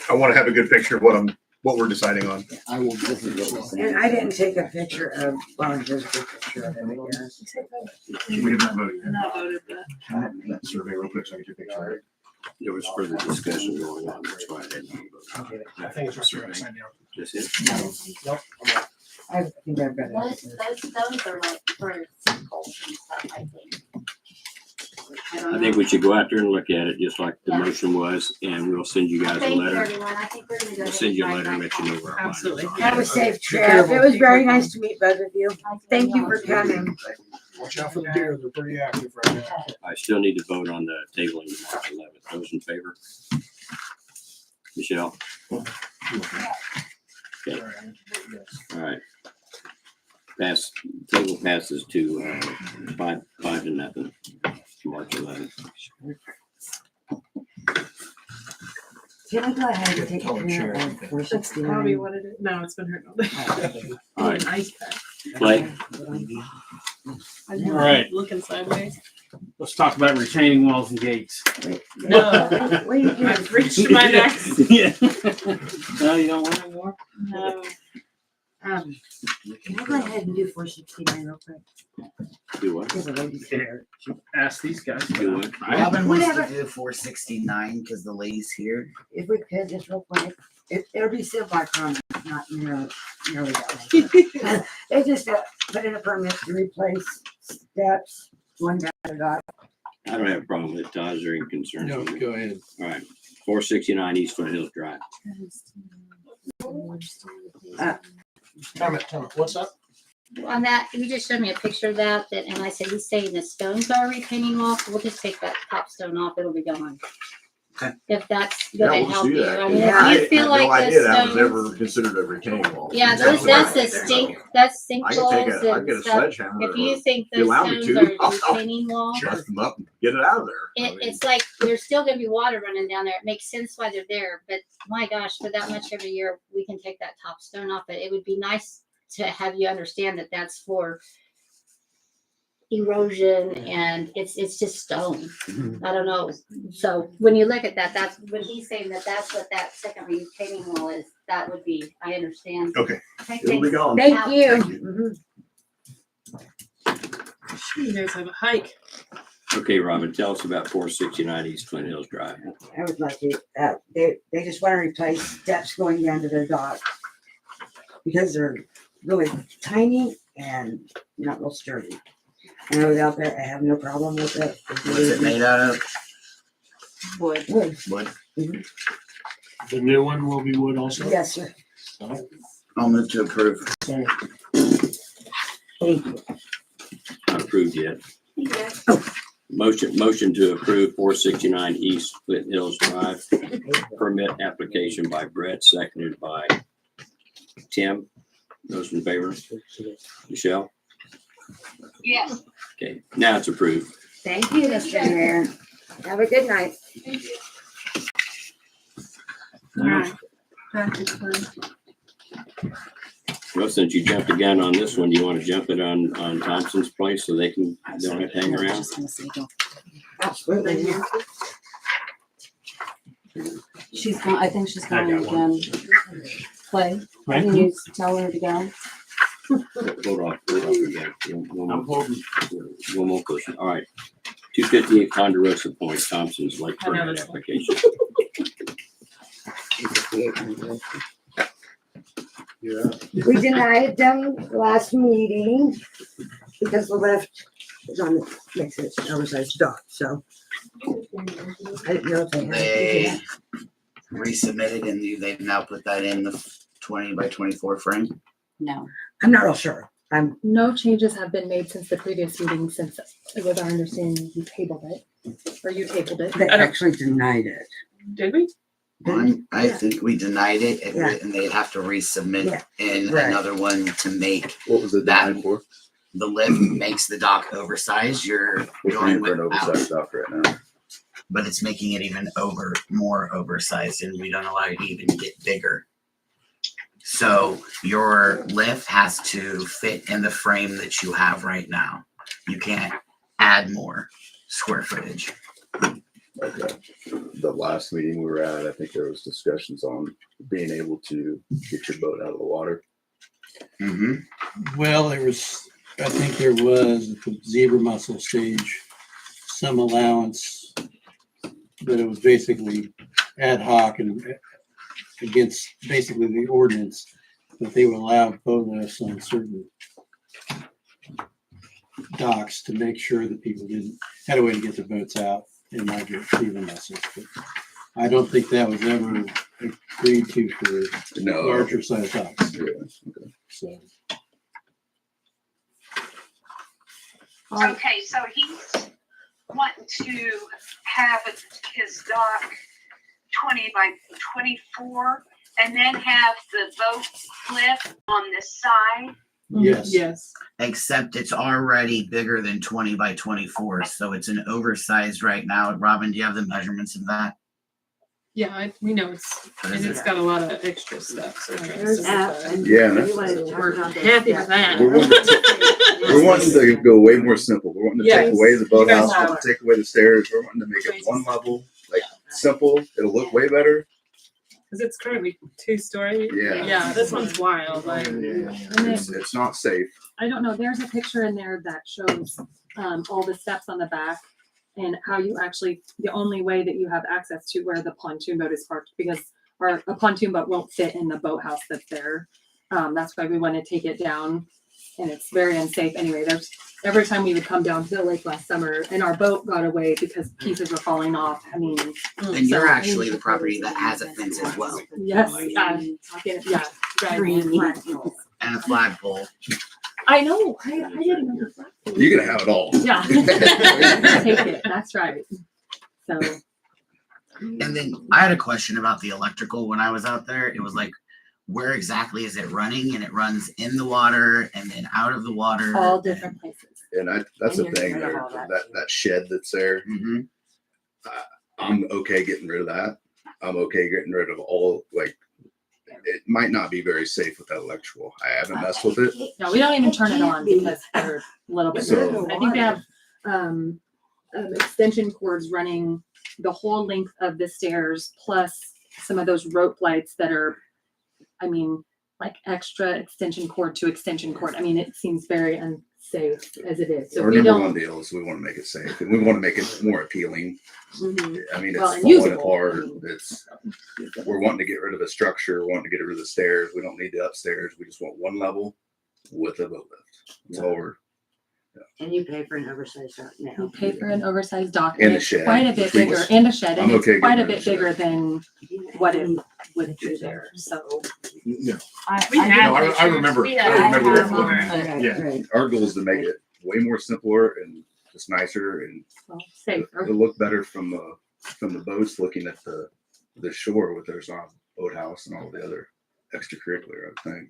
I want to have a good picture of what we're deciding on. I will visit it. and I didn't take a picture of, well, here's a good picture of it, I guess. We have not voted yet. Not voted, but That survey real quick so I can get a picture of it. There was further discussion going on, that's why I didn't vote. I think it's right there upside down. Just it. Nope. I think I've got those it. stones are like for sinkholes and stuff, I think. I don't I think know. we should go out there and look at it, just like the Yeah. motion was, and we'll send you guys a Thank you, letter. everyone. I think we're gonna go We'll ahead send you a and letter and drive let you know back where our Absolutely. findings Have are. a safe trip. It was very nice to meet both of you. home. Thank you for coming. Watch out for the deer. They're pretty active right now. I still need to vote on the tabling to March 11th. Those in favor? Michelle? Okay. All right. Table passes to 5-0, March 11th. Can I go ahead and take a Taller chair. picture of that's 469? probably what it is. No, it's been hurt all day. All right, Ice pack. Blake? I'm All right. looking sideways. Let's talk about retaining walls and gates. No, What are you doing? I've reached my neck. Yeah. No, you don't want any more? No. Can I go ahead and do 469 real quick? Do what? There's a lady here. Ask these guys. Do what? Robin wants to Whatever. do 469 because the lady's here. If we could, just real quick. It'll be simple, I promise, not nearly that long. They just put in a permit to replace steps, one guy got. I don't have a problem with it. Todd, is there any concerns? No, with it? go ahead. All right, 469 East Foothills Drive. Time it. What's up? On that, you just showed me a picture of that, and I said, he's saying the stones are retaining wall, so we'll just take that top stone off, it'll be gone. Okay. If that's Yeah, gonna we'll just help do you, that. I mean, Yeah, if you feel I had like no idea the that was stones. ever considered a retaining wall. Yeah, that's the stink, that's I can take sinkholes a, I can and get a stuff. sledgehammer. If you or think you those allow me stones to, are I'll retaining wall, Bust them up and get it out of there. I mean, it's like, there's still gonna be water running down there. It makes sense why they're there, but my gosh, for that much every year, we can take that top stone off. But it would be nice to have you understand that that's for erosion and it's just stone. I don't know. So when you look at that, that's when he's saying that that's what that second retaining wall is. that would be, I understand. Okay. Okay, It'll be thanks. gone. Thank Out. you. Thank you. Mhm. You guys have a hike. Okay, Robin, tell us about 469 East Twin Hills Drive. I would like to, they just want to replace steps going down to their dock because they're really tiny and not real sturdy. And I was out there, I have no problem with it. What's it made out of? Wood. Wood. Wood. The new one will be wood also? Yes, sir. I'll move to approve. Thank you. Not approved yet. Motion to approve 469 East Flint Hills Drive. Permit application by Brett, seconded by Tim. Those in favor? Michelle? Yes. Okay, now it's approved. Thank you, Mr. Mayor. Have a good night. Alright. Traffic plan. Well, since you jumped the gun on this one, do you want to jump it on Thompson's place so they don't have to hang around? Absolutely. She's going, I think she's I going got again. Clay, can you tell her to go? Hold off again. I'm holding. One more person. All right. 258 Ponderosa Point, Thompson's Lake I know permit this one. application. Yeah. We denied them last meeting because the lift is on the, makes it oversized dock, so. I didn't know if they had. They resubmitted and they've now put that in the 20 by 24 frame. No. I'm not real sure. No changes have been made since the previous meeting, since it was our understanding you tabled it, or you tabled it. They actually denied it. Did we? I think we denied it and, Yeah. and they'd have to resubmit Yeah. in Right. another one to make What was it that denied for? the lift makes the dock oversized. You're going without, dock right now. but it's making it even more oversized, and we don't allow you to even get bigger. So your lift has to fit in the frame that you have right now. You can't add more square footage. Okay. The last meeting we were at, I think there was discussions on being able to get your boat out of the water. Mm-hmm. Well, I think there was at the zebra mussel stage, some allowance, but it was basically ad hoc and against basically the ordinance that they would allow boat lifts on certain docks to make sure that people had a way to get their boats out and migrate zebra mussels. But I don't think that was ever agreed to for larger size docks. Yeah. Okay. So. Okay, so he's wanting to have his dock 20 by 24 and then have the boat flip on the side. Yes. Yes. Except it's already bigger than 20 by 24, so it's an oversized right now. Robin, do you have the measurements of that? Yeah, we know it's got a lot of extra stuff. So There's that. And Yeah, we wanted to we're turn on the- happy with that. We're wanting to go way more simple. We're wanting to take Yes. away the boathouse, You guys we're wanting to take away the stairs. We're wanting to make it one level, like simple. It'll look way better. Because it's currently 2-story. Yeah. Yeah, this one's wild. Like, It's not safe. I don't know, there's a picture in there that shows all the steps on the back and how you actually, the only way that you have access to where the pontoon boat is parked, because a pontoon boat won't fit in the boathouse that's there. That's why we want to take it down, and it's very unsafe. Anyway, every time we would come down to the lake last summer and our boat got away because pieces were falling off. I mean, And you're actually the property that has a fence as well, yes, yeah, right. and a flagpole. I know, I didn't know that. You can have it all. Yeah. Take it, that's right. So, And then I had a question about the electrical when I was out there. It was like, where exactly is it running? And it runs in the water and then out of the water. all different places. And that's the And you're thing getting rid there, of all that shed that's there. Hmm. I'm okay getting rid of that. I'm okay getting rid of all, like, it might not be very safe with that electrical. I haven't messed with it. No, we don't even turn it on because they're a little bit. So- I think they have extension cords running the whole length of the stairs, plus some of those rope lights that are I mean, like extra extension cord to extension cord. I mean, it seems very unsafe as it is. So Our we number don't. one deal is we want to make it safe and we want to make it more appealing. Mhm. I mean, it's Well, and falling usable. apart. I mean, It's we're wanting to get rid of the structure. We're wanting to get rid of the stairs. We don't need the upstairs. We just want one level with a boat lift. That's all we're And you pay for an oversized dock You now. pay for an oversized dock And a it's shed, quite a bit which we- bigger, and a shed, and I'm it's okay quite a getting rid bit of the bigger shed. than what it would be there. So No. We had I pictures. remember. We I had remember pictures that for one. it. Right, Yeah. right. our goal is to make it way more simpler and just nicer and well, safer. it'll look better from the boats looking at the shore with there's on boathouse and all the other extracurricular thing.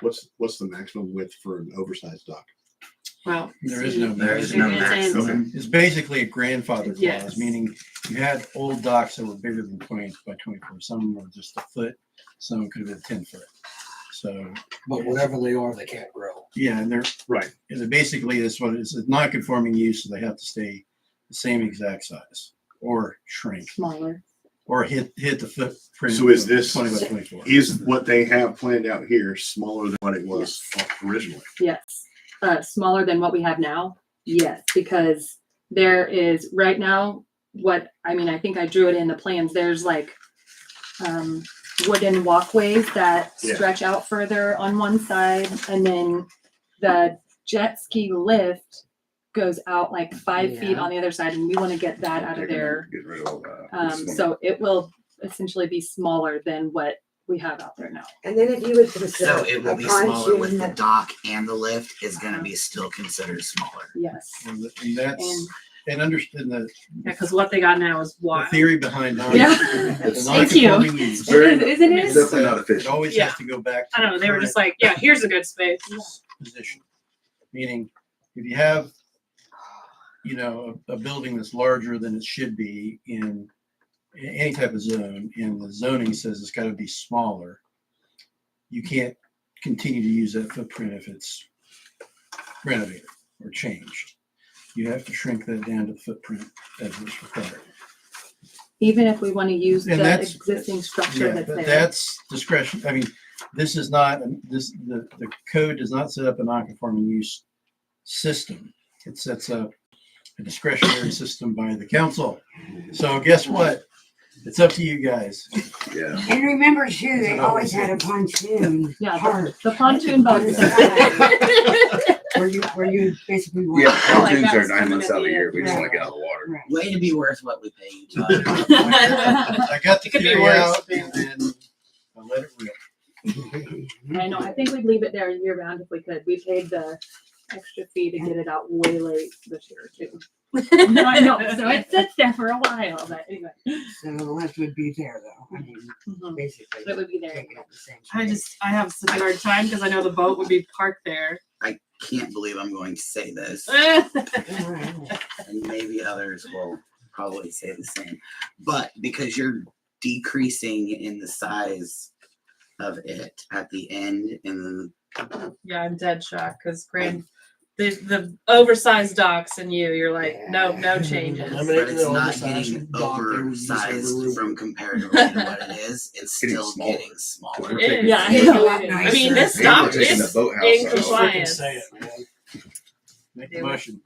What's the maximum width for an oversized dock? Well, There is no There is maximum. no There isn't. maximum. It's basically a grandfather clause, Yes. meaning you had old docks that were bigger than 20 by 24. Some were just a foot, some could have been 10 foot. So, But whatever they are, they can't grow. yeah, and they're Right. basically it's what it's a non-conforming use, so they have to stay the same exact size or shrink Smaller. or hit the footprint. So is of this- 20 by 24? Is what they have planned out here smaller than what it was originally? Yes. Smaller than what we have now. Yes, because there is right now I think I drew it in the plans. There's like wooden walkways that Yeah. stretch out further on one side, and then the jet ski lift goes out like 5 feet Yeah. on the other side, and we want to get that out of there. Get rid of all that. So it will essentially be smaller than what we have out there now. And then if you would consider So it will a be smaller with pontoon the that- dock and the lift is gonna be still considered smaller. Yes. And that's And and understand the yeah, because what they got now is the wild. theory behind non- Yeah. the Thank you. non-conforming use. Isn't it? It's definitely not It efficient. always Yeah. has to go back to I don't know. the They were just current like, yeah, here's a good space. position. Meaning, if you have, a building that's larger than it should be in any type of zone, and the zoning says it's got to be smaller, you can't continue to use that footprint if it's renovated or changed. You have to shrink that down to the footprint as is required. Even if we want to use And the that's- existing structure Yeah, that's but there. that's discretion. I mean, this is not, the code does not set up a non-conforming use system. It sets up a discretionary system by the council. So guess what? It's up to you guys. Yeah. And remember too, they So- always had a pontoon Yeah, part the pontoon boats. where you basically. Yeah, Like pontoons that are was 9 coming months at out of the the year. end. We just Right. want to get out of the water. Right. Way to be worth what we pay you, Todd. I got the It could be theory worse, out yeah. and then I let it rip. I know, I think we'd leave it there year round if we could. We paid the extra fee to get it out way late this year too. No, I know, so it sits there for a while, but anyway. So the lift would be there though. I mean, Mhm. basically. It would be there. taking up the same I space. have such a hard time because I know the boat would be parked there. I can't believe I'm going to say this, Right, right. and maybe others will probably say the same. But because you're decreasing in the size of it at the end, and Yeah, I'm dead shocked because the oversized docks and you're like, nope, no changes. I'm but Eliminating it's the not oversized getting dock, they would use every oversized room. from comparatively to what it is. It's Getting still smaller. getting smaller. We're It taking- is. Yeah, It's a lot I mean, this nicer. dock We're taking is the boathouse in out. Just freaking compliance. say it, man. Make the motion.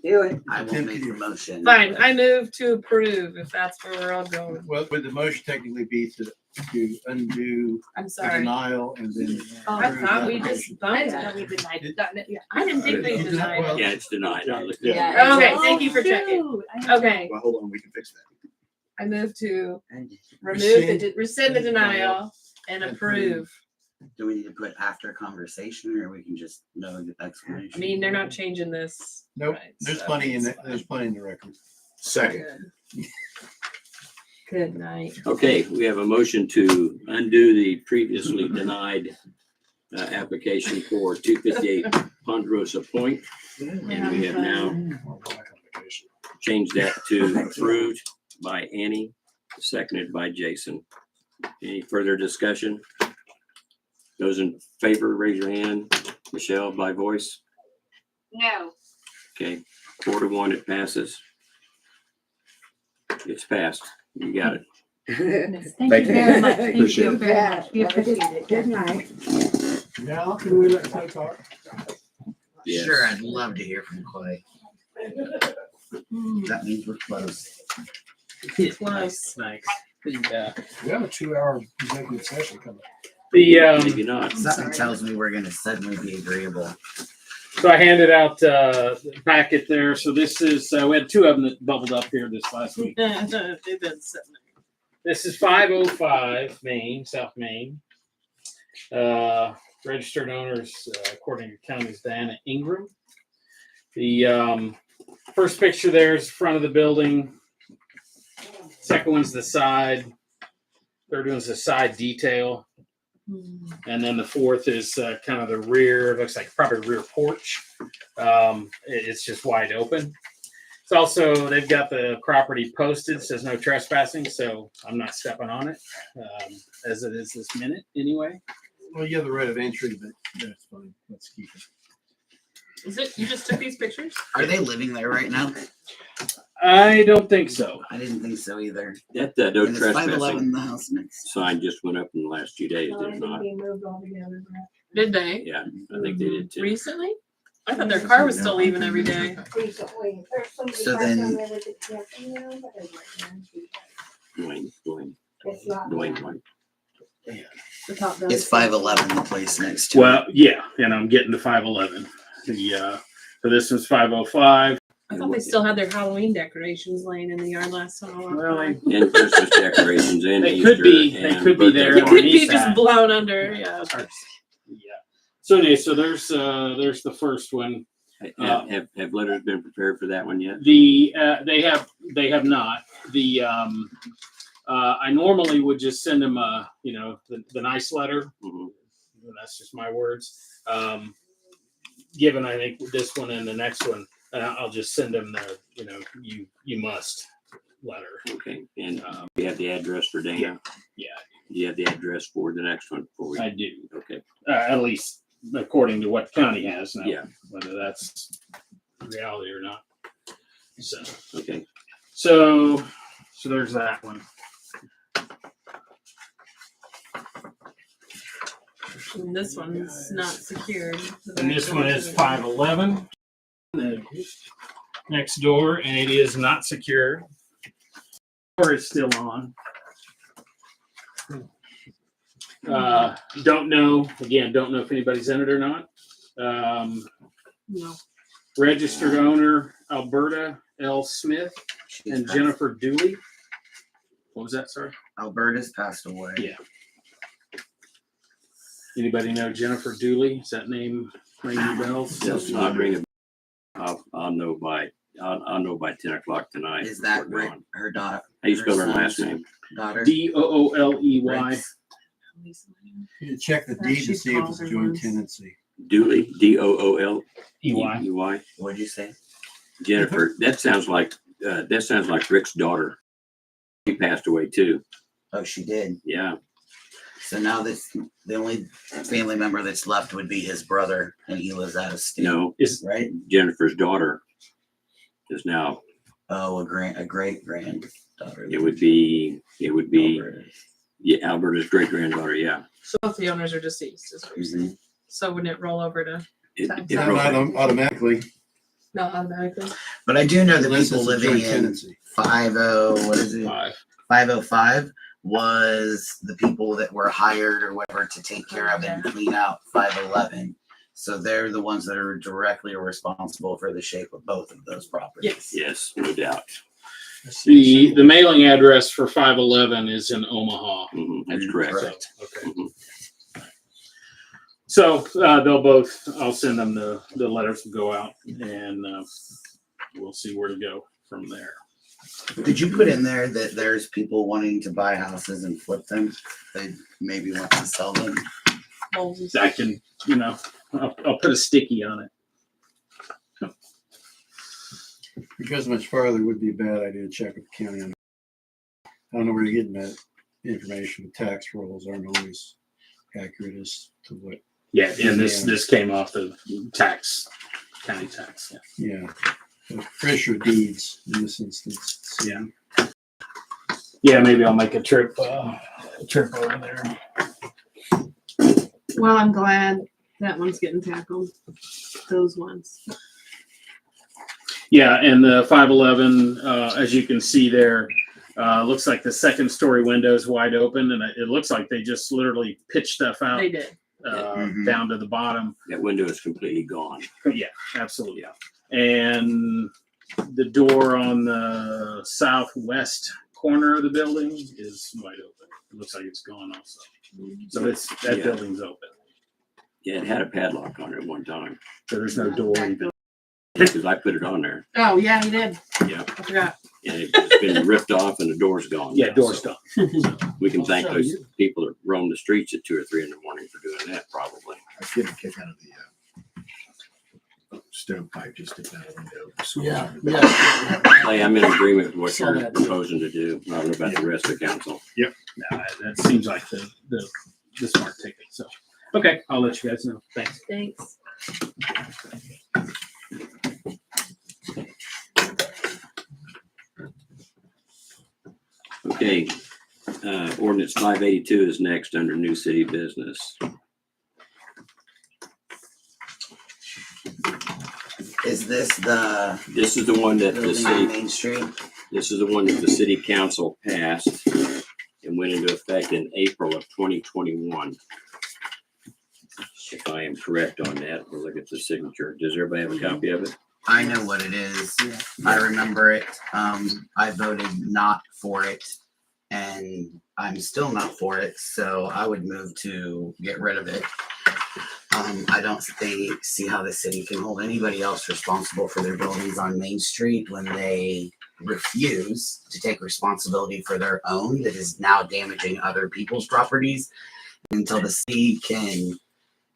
Do it. I will make the motion. Fine, I move to approve if that's where we're all going. Well, would the motion technically be to undo I'm the sorry. denial and then Oh, I approve thought the we just application? voted. Yeah, we denied it. Yeah, I didn't think they You did that denied well. it. Yeah, it's denied. I looked Yeah. at it. Yeah. Okay, Oh, thank you for checking. shoot. I know. Okay, Well, hold on, we can fix that. I move to And rescind the denial and approve. do we need to put after conversation, or we can just know the I explanation? mean, they're not changing this. Nope, right, there's so plenty in it's it. There's plenty in the record. Second. Good. Good night. Okay, we have a motion to undo the previously denied application for 258 Ponderosa Point. And we have now changed that to approved by Annie, seconded by Jason. Any further discussion? Those in favor, raise your hand. Michelle, by voice. No. Okay, 4-1, it passes. It's passed. You got it. Yes, thank you very much. Thank Appreciate you it. very much. We appreciate it. Good night. Now, can we let Clay talk? Yes. Sure, I'd love to hear from Clay. That means we're close. Nice. The, We have a 2-hour executive session coming. Maybe not. Something tells me we're gonna suddenly be agreeable. so I handed out the packet there. So this is, we had two of them that bubbled up here this last week. They've been sitting there. This is 505 Main, South Main. Registered owners, according to county's Diana Ingram. The first picture there is the front of the building. Second one's the side. Third one's the side detail. And then the fourth is kind of the rear. It looks like probably a rear porch. It's just wide open. It's also, they've got the property posted, says no trespassing, so I'm not stepping on it, as it is this minute anyway. Well, you have the right of entry, but that's fine. Let's keep it. Is it, you just took these pictures? Are they living there right now? I don't think so. I didn't think so either. That no And it's 511 trespassing the house next. sign just went up in the last 2 days, did it not? Did they? Yeah, I think they did too. Recently? I thought their car was still leaving every day. So then, Dwayne. The top down. it's 511 the place next to Well, yeah, and I'm getting to 511. The so this one's 505. I thought they still had their Halloween decorations laying in the yard last time I walked Well, by. And Christmas decorations and They Easter. could be- they and could be there. birthday It Or could be east just side. blown under, yeah. Yeah. So anyway, so there's the first one. Have letters been prepared for that one yet? The they have not. The I normally would just send them the nice letter. Mhm. That's just my words. Given I think this one and the next one, I'll just send them the you must letter. Okay, and you have the address for Dana? Yeah, You have the address for the next one for I you? do. Okay, At least according to what county has now. Yeah. Whether that's reality or not. okay. So there's that one. And this one's not secured. And this one is 511. Next door, and it is not secure. Or it's still on. Don't know if anybody's in it or not. No. Registered owner Alberta L. Smith and Jennifer Dooley. What was that, sorry? Alberta's passed away. Yeah. Anybody know Jennifer Dooley? Is that name ring any bells? That's not ringing. I'll know by 10 o'clock tonight. Is that We're gone. her daughter? How you spell her son's last name? Daughter? Dooley. Rex? You check the deed to see if it's a joint tenancy. Dooley, Dool. EY. What'd you say? Jennifer. That sounds like Rick's daughter. She passed away too. Oh, she did. Yeah. So now the only family member that's left would be his brother, and he lives out of state. No, Right? Jennifer's daughter is now. Oh, a great granddaughter. It would be. Alberta's. Yeah, Alberta's great granddaughter. Yeah. So both the owners are deceased, is what you're saying. So wouldn't it roll over to It Not automatically. not automatically? But I do know that Unless people it's a living joint in tenancy. 505 was the people that were hired or whatever to take care of and clean out 511. So they're the ones that are directly responsible for the shape of both of those properties. Yes, no doubt. The mailing address for 511 is in Omaha. That's correct. Correct. Okay. So they'll both. I'll send them the letters to go out, and we'll see where to go from there. Did you put in there that there's people wanting to buy houses and flip them? They maybe want to sell them. I can, I'll put a sticky on it. Because much farther would be a bad idea to check with the county on. I don't know where you're getting that information. Tax rolls aren't always accurate as to what. Yeah, and this came off the county tax. Yeah. Yeah. Fresh deeds in this instance. Yeah. Yeah, maybe I'll make a trip over there. Well, I'm glad that one's getting tackled. Those ones. Yeah, and the 511, as you can see there, looks like the second story window is wide open, and it looks like they just literally pitched stuff out They did. down to the bottom. That window is completely gone. Yeah, absolutely. And the door on the southwest corner of the building is wide open. It looks like it's gone also. So that Yeah. building's open. Yeah, it had a padlock on it at one time. So there's no door even. Because I put it on there. Oh, yeah, he did. Yeah. I forgot. And it's been ripped off and the door's gone. Yeah, now, door's so gone. we can thank those people that roam the streets at 2 or 3 in the morning for doing that, probably. I get a kick out of the stovepipe just sticking out of the window. Yeah, yeah. Hey, I'm in agreement with what Saw you're that. proposing to do. I don't know about the rest of the council. Nah, that seems like the smart ticket. So, okay, I'll let you guys know. Thanks. Thanks. Okay, ordinance 582 is next under new city business. Is this the This is the one that the building on city, Main Street? this is the one that the city council passed and went into effect in April of 2021. If I am correct on that, we'll look at the signature. Does everybody have a copy of it? I know what it is. I remember it. I voted not for it, and I'm still not for it, so I would move to get rid of it. I don't see how the city can hold anybody else responsible for their buildings on Main Street when they refuse to take responsibility for their own that is now damaging other people's properties until the city can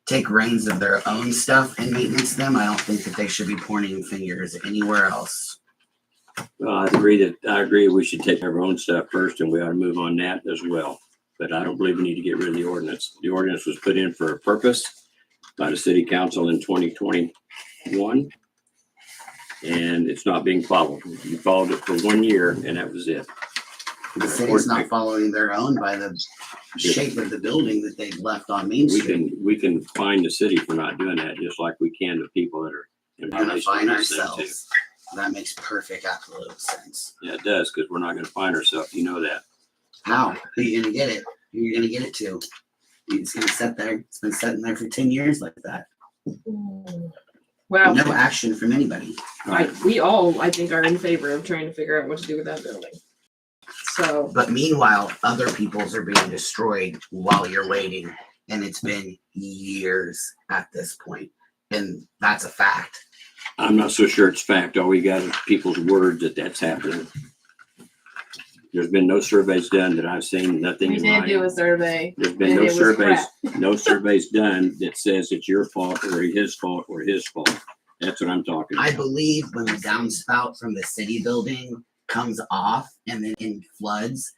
take reins of their own stuff and maintenance them. I don't think that they should be pointing fingers anywhere else. Well, I agree we should take our own stuff first and we ought to move on that as well. But I don't believe we need to get rid of the ordinance. The ordinance was put in for a purpose by the city council in 2021. And it's not being followed. You followed it for 1 year and that was it. The city's not following their own by the shape of the building that they've left on Main Street. We can fine the city for not doing that, just like we can the people that are in We're gonna relation fine to this thing too. ourselves. That makes perfect, absolute sense. Yeah, it does, because we're not gonna fine ourselves. You know that. How? Who are you gonna get it? Who are you gonna get it to? It's gonna sit there. It's been sitting there for 10 years like that. Well, No action from anybody. we all, I think, are in favor of trying to figure out what to do with that building. So, But meanwhile, other people's are being destroyed while you're waiting. And it's been years at this point. And that's a fact. I'm not so sure it's fact. All we got is people's word that that's happening. There's been no surveys done that I've seen, nothing we in did writing. do a survey. There's been and no it was surveys, crap. no surveys done that says it's your fault or his fault or his fault. That's what I'm talking I about. believe when the downspout from the city building comes off and then in floods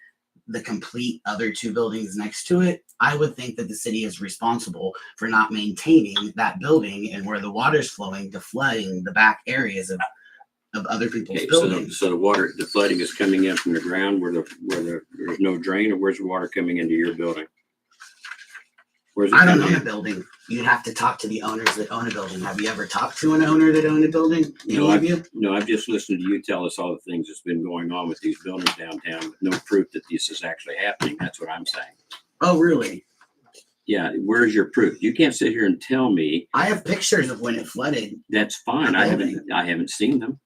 the complete other two buildings next to it, I would think that the city is responsible for not maintaining that building and where the water's flowing to flooding the back areas of other people's Okay, so buildings. the flooding is coming in from the ground where there's no drain, or where's the water coming into your building? Where's it I don't coming own a in? building. You'd have to talk to the owners that own a building. Have you ever talked to an owner that owned a building? No, Any of you? No, I've just listened to you tell us all the things that's been going on with these buildings downtown with no proof that this is actually happening. That's what I'm saying. Oh, really? Yeah, where's your proof? You can't sit here and tell me. I have pictures of when it flooded. That's fine. The I haven't seen them.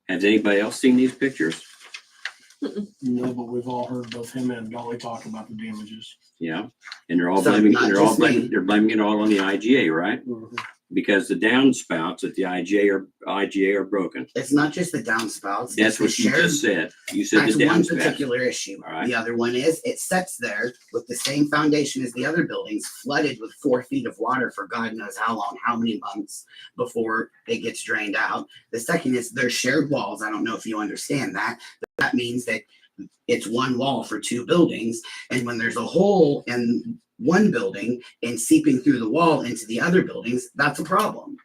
Has anybody else seen these pictures? No, but we've all heard both him and Dolly talk about the damages. Yeah, and they're all So, blaming. not They're all just me. blaming. They're blaming it all on the IGA, right? Because the downspouts at the IGA are broken. It's not just the downspouts. That's it's the what you shared. just said. You said That's the one downspouts. particular issue. All right. The other one is it sits there with the same foundation as the other buildings, flooded with 4 feet of water for God knows how long, how many months before it gets drained out. The second is their shared walls. I don't know if you understand that. But that means that it's one wall for two buildings. And when there's a hole in one building and seeping through the wall into the other buildings, that's a problem.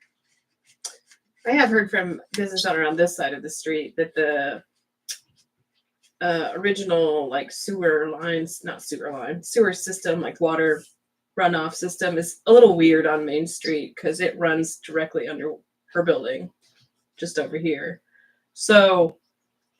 I have heard from business owner on this side of the street that the original like sewer system, like water runoff system is a little weird on Main Street because it runs directly under her building, just over here. So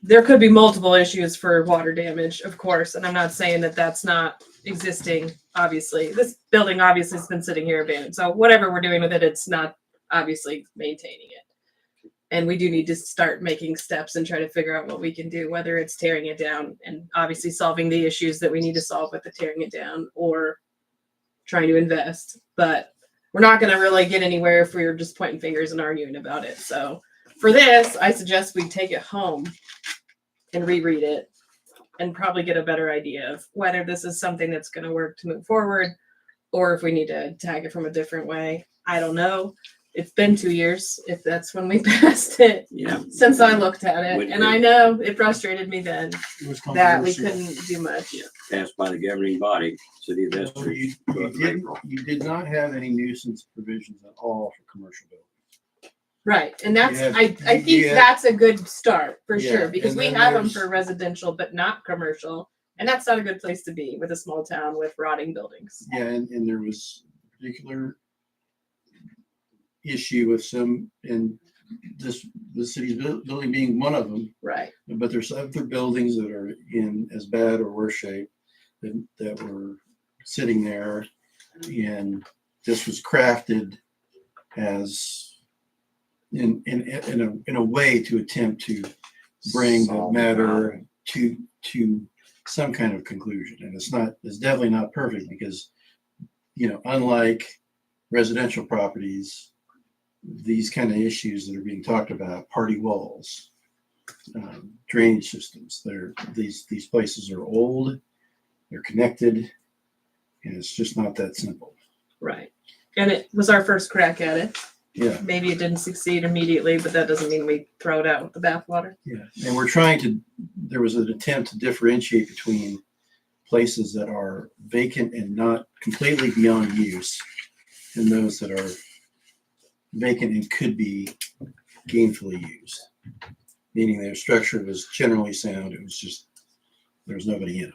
there could be multiple issues for water damage, of course, and I'm not saying that that's not existing. Obviously, this building obviously has been sitting here abandoned. So whatever we're doing with it, it's not obviously maintaining it. And we do need to start making steps and try to figure out what we can do, whether it's tearing it down and obviously solving the issues that we need to solve with the tearing it down, or trying to invest. But we're not going to really get anywhere if we're just pointing fingers and arguing about it. So for this, I suggest we take it home and reread it and probably get a better idea of whether this is something that's going to work to move forward, or if we need to tag it from a different way. I don't know. It's been 2 years, if that's when we passed it, Yeah. since I looked at it. When And it- I know it frustrated me then It was that we controversial. couldn't do much. Passed by the governing body, city of Well, Eskridge. you did not have any nuisance provisions at all for commercial buildings. Right. And that's, You have- I think you have- that's a good start for Yeah, sure, because and we then have them there's- for residential, but not commercial. And that's not a good place to be with a small town with rotting buildings. Yeah, and there was a particular issue with some, and the city's building being one of them. Right. But there's other buildings that are in as bad or worse shape that were sitting there, and this was crafted as in a way to attempt to bring the Solve the matter problem. to some kind of conclusion. And it's definitely not perfect because, unlike residential properties, these kind of issues that are being talked about, party walls, drainage systems, these places are old, they're connected, and it's just not that simple. Right. And it was our first crack at it. Yeah. Maybe it didn't succeed immediately, but that doesn't mean we throw it out with the bathwater. Yeah, and there was an attempt to differentiate between places that are vacant and not completely beyond use, and those that are vacant and could be gainfully used. Meaning their structure was generally sound, it was just, there was nobody in it.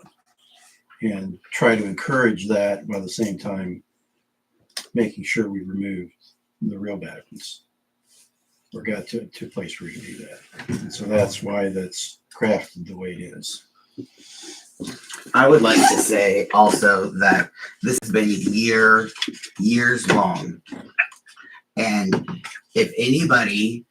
And try to encourage that while at the same time making sure we removed the real bad ones, or got to a place where we can do that. And so that's why that's crafted the way it is. I would like to say also that this has been years long. And if anybody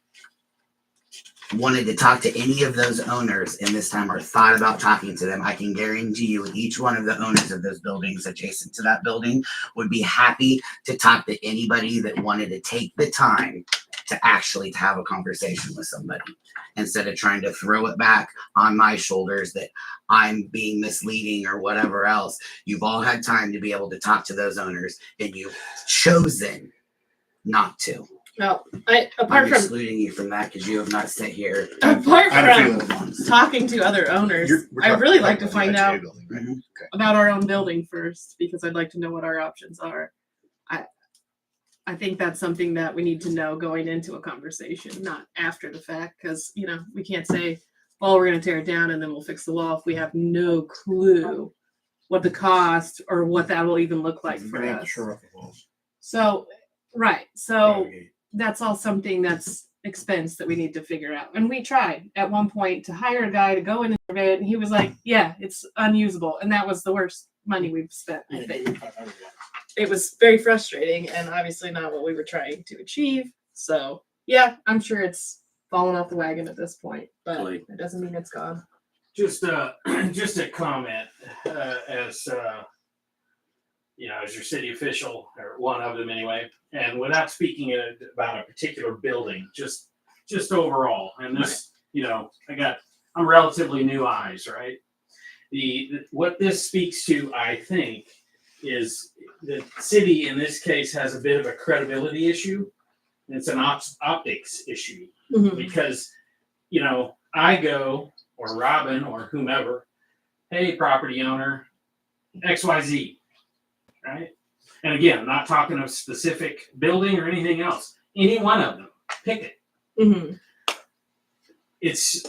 wanted to talk to any of those owners in this time or thought about talking to them, I can guarantee you each one of the owners of those buildings adjacent to that building would be happy to talk to anybody that wanted to take the time to actually have a conversation with somebody instead of trying to throw it back on my shoulders that I'm being misleading or whatever else. You've all had time to be able to talk to those owners, and you've chosen not to. No, I'm apart from excluding you from that because you have not sat here. apart I had a from feeling. Once. talking to other owners, I'd really like to find out Right? about our own building first, because I'd like to know what our options are. I think that's something that we need to know going into a conversation, not after the fact, because we can't say, well, we're going to tear it down and then we'll fix the wall if we have no clue what the cost or what that will even look like for You're gonna have to us. shore up the walls. So, right. So Propagate. that's all something that's expense that we need to figure out. And we tried at one point to hire a guy to go in and survey it, and he was like, yeah, it's unusable. And that was the worst money we've spent, I think. It was very frustrating and obviously not what we were trying to achieve. So yeah, I'm sure it's fallen off the wagon at this point, but Really? it doesn't mean it's gone. Just just a comment, as as your city official, or one of them anyway, and without speaking about a particular building, just overall. And this, I'm relatively new eyes, right? What this speaks to, I think, is the city in this case has a bit of a credibility issue. It's an optics issue because, I go, or Robin or whomever, hey, property owner, XYZ, right? And again, I'm not talking a specific building or anything else. Any one of them, pick it. Mm-hmm. It's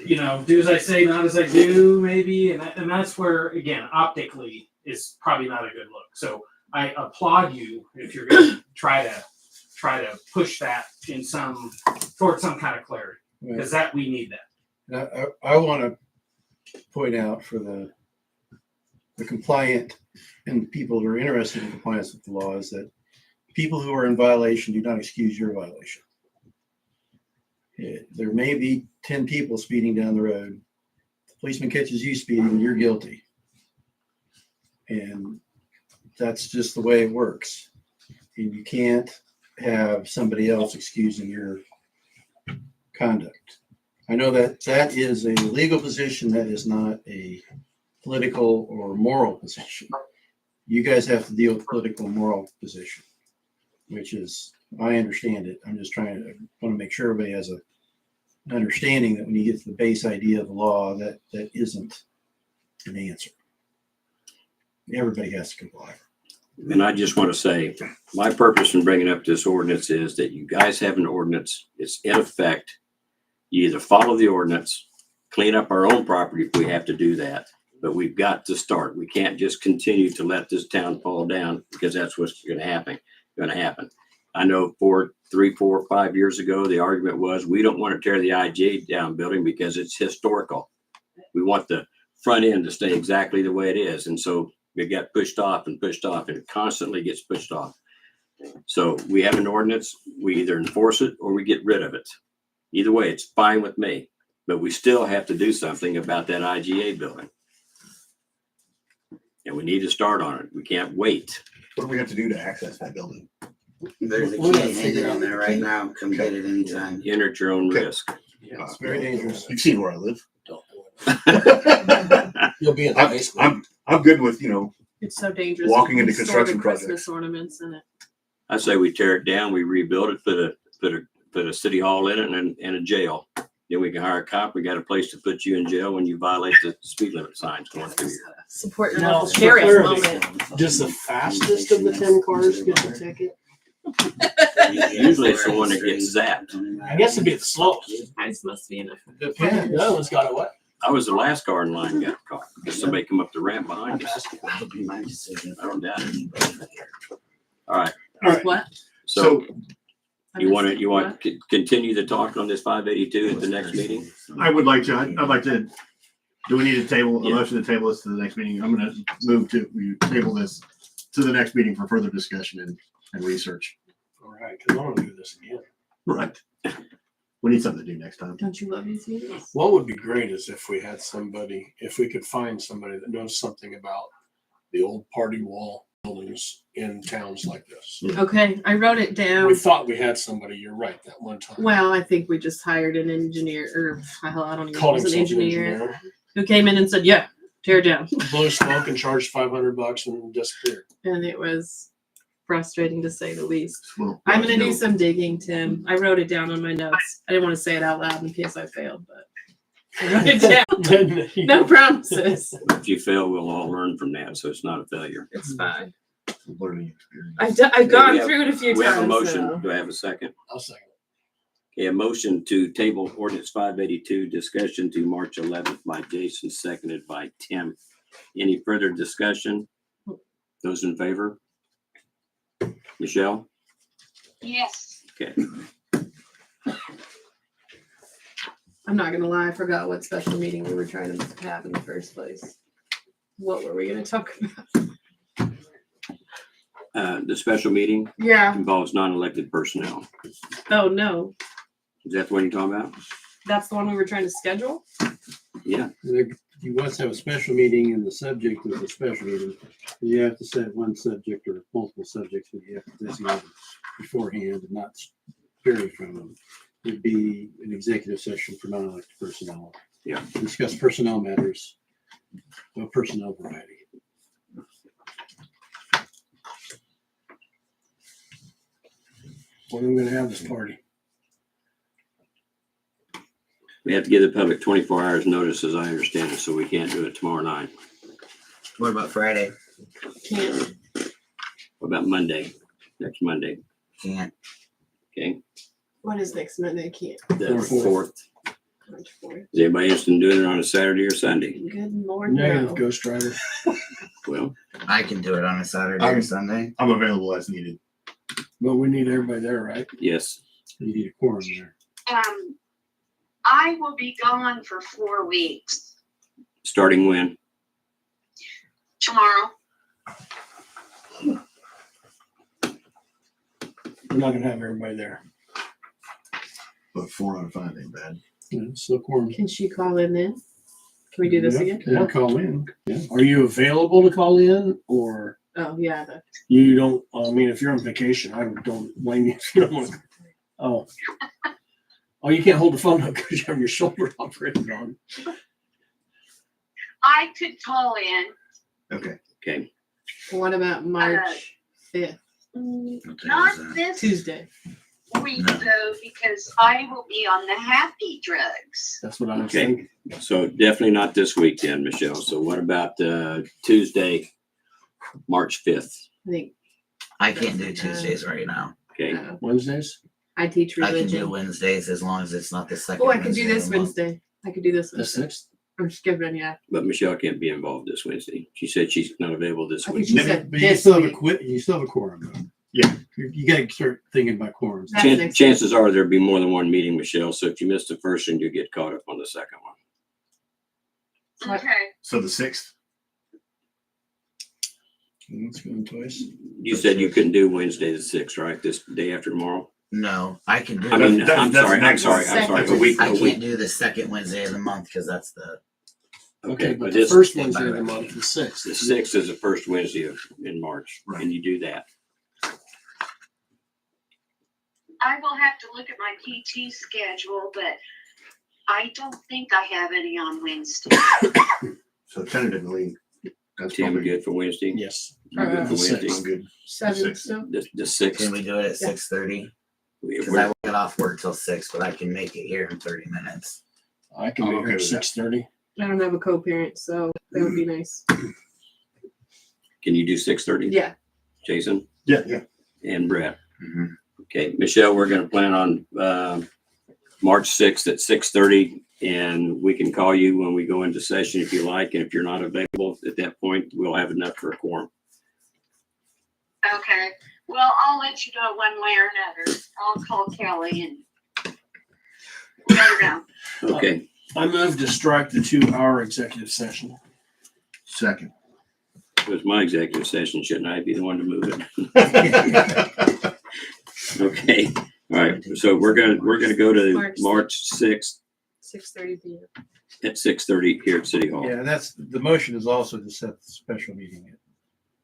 you know, do as I say, not as I do, maybe, and that's where, again, optically is probably not a good look. So I applaud you if you're going to try to push that in towards some kind of clarity, because that we need that. I want to point out for the compliant and people who are interested in compliance with the law is that people who are in violation do not excuse your violation. There may be 10 people speeding down the road. The policeman catches you speeding, you're guilty. And that's just the way it works. And you can't have somebody else excusing your conduct. I know that that is a legal position, that is not a political or moral position. You guys have to deal with political and moral position, which is, I understand it. I'm just want to make sure everybody has an understanding that when you get to the base idea of the law, that isn't an answer. Everybody has to comply. And I just want to say, my purpose in bringing up this ordinance is that you guys have an ordinance. It's in effect. You either follow the ordinance, clean up our own property if we have to do that, but we've got to start. We can't just continue to let this town fall down, because that's what's going to happen. I know 3, 4, 5 years ago, the argument was we don't want to tear the IGA down building because it's historical. We want the front end to stay exactly the way it is. And so it got pushed off, and it constantly gets pushed off. So we have an ordinance. We either enforce it or we get rid of it. Either way, it's fine with me, but we still have to do something about that IGA building. And we need to start on it. We can't wait. What do we have to do to access that building? There's a key hanging on there right now. Come get it anytime. Enter at your own risk. Yeah, it's very dangerous. You've seen where I live. You'll be in high school. I'm good with, It's so dangerous. Walking into Store the construction Christmas projects. ornaments in it. I say we tear it down, we rebuild it, put a city hall in it and a jail. Then we can hire a cop. We got a place to put you in jail when you violate the speed limit signs going through here. Support your Now, local for sheriff clarity, moment. Does the fastest of the 10 cars get the ticket? Usually it's the one that gets zapped. I guess it'd be the slowest. Guys must be enough. Depends. The other one's got a what? I was the last car in line got caught because somebody come up the ramp behind us. That'll be my decision. I don't doubt it. All right. What? So you want to continue the talk on this 582 at the next meeting? I would like to. I'd like to. Do we need a motion to table this to the next meeting? I'm going to move to table this to the next meeting for further discussion and research. All right, because I want to do this again. Right. We need something to do next time. Don't you love these meetings? What would be great is if we could find somebody that knows something about the old party wall buildings in towns like this. Okay, I wrote it down. We thought we had somebody, you're right, that one time. Well, I think we just hired an engineer, or hell, I don't even know, Called it was an himself an engineer who came in and said, "Yeah, tear it down." Blew smoke and charged $500 and disappeared. And it was frustrating to say the least. Well, I'm gonna do some digging, Tim. I wrote it down on my notes. I didn't want to say it out loud in case I failed, but I wrote it down. No promises. If you fail, we'll all learn from that, so it's not a failure. It's fine. learning experience. I've gone through it a few times. We have a motion. So. Do I have a second? I'll second. Okay, a motion to table ordinance 582 discussion to March 11th by Jason, seconded by Tim. Any further discussion? Those in favor? Michelle? Yes. Okay. I'm not gonna lie, I forgot what special meeting we were trying to have in the first place. What were we gonna talk about? The special meeting Yeah. involves non-elected personnel. Oh no, Is that the one you're talking about? that's the one we were trying to schedule. Yeah. You must have a special meeting and the subject of the special meeting. You have to set one subject or multiple subjects, but you have to designate them beforehand and not vary from them. It'd be an executive session for non-elected personnel. Yeah. Discuss personnel matters of personnel variety. When are we gonna have this party? We have to give the public 24 hours notice, as I understand it, so we can't do it tomorrow night. What about Friday? Can't. What about Monday? Next Monday? Can't. Okay. What is next Monday? Can't. The 4th. Is anybody interested in doing it on a Saturday or Sunday? Good Lord, Negative, no. Ghost Rider. Well, I can do it on a Saturday or Sunday. I'm available as needed. But we need everybody there, right? yes. You need a quorum there. I will be gone for 4 weeks. Starting when? Tomorrow. We're not gonna have everybody there. But 4 out of 5 ain't bad. Yeah, so quorum. Can she call in then? Can we do this again? Yeah, call in. Yeah. Are you available to call in, or Oh, yeah. you don't? I mean, if you're on vacation, I don't blame you if you don't want to. Oh. Oh, you can't hold the phone up because you have your shoulder operated on. I could call in. Okay. Okay. What about March 5th, Not this Tuesday? week though, because I will be on the happy drugs. That's what I was Okay. thinking. So definitely not this week then, Michelle. So what about Tuesday, March 5th? I think I can't do Tuesdays right now. Okay. Wednesdays? I teach I can do religion. Wednesdays as long as it's not the second. Oh, I could do Wednesday of this the month. Wednesday. I could do this The Wednesday. 6th? I'm skipping, yeah. But Michelle can't be involved this Wednesday. She said she's not available this I think week. she said But you this still have a week. you still have a quorum though. Yeah. You gotta start thinking about quorums. That's next week. Chances are there'll be more than one meeting, Michelle. So if you missed the first one, you get caught up on the second one. Okay. So the 6th. Let's go in twice. You said you couldn't do Wednesday the 6th, right? This day after tomorrow? No, I can do. I mean, That's- I'm that's sorry, I'm next sorry, week. I'm sorry. Second. A week, I a can't week. do the second Wednesday of the month because that's the. Okay, but the this, first Wednesday of the month, the 6th. the 6th is the first Wednesday in March. Right. Can you do that? I will have to look at my PT schedule, but I don't think I have any on Wednesday. So tentatively, that's Tim, probably good for Wednesday? Yes. You good for The 6th. Wednesday? I'm good. 7 6th. still? The 6th? Can we do it at Yeah. 6:30? Because I We're- won't get off work till 6, but I can make it here in 30 minutes. I can I'm be okay here at with that. 6:30. I don't have a co-parent, so that would be nice. Can you do 6:30? Yeah. Jason Yeah, yeah. and Brett? Mhm. Okay, Michelle, we're gonna plan on March 6th at 6:30, and we can call you when we go into session if you like, and if you're not available at that point, we'll have enough for a quorum. Okay. Well, I'll let you know one way or another. I'll call Kelly and let her know. Okay, I move to strike the 2-hour executive session. Second. it was my executive session, shouldn't I be the one to move it? Okay, all right, so we're gonna go to March March 6th 6:30 p.m. at 6:30 here at City Hall. Yeah, and that's, the motion is also to set the special meeting at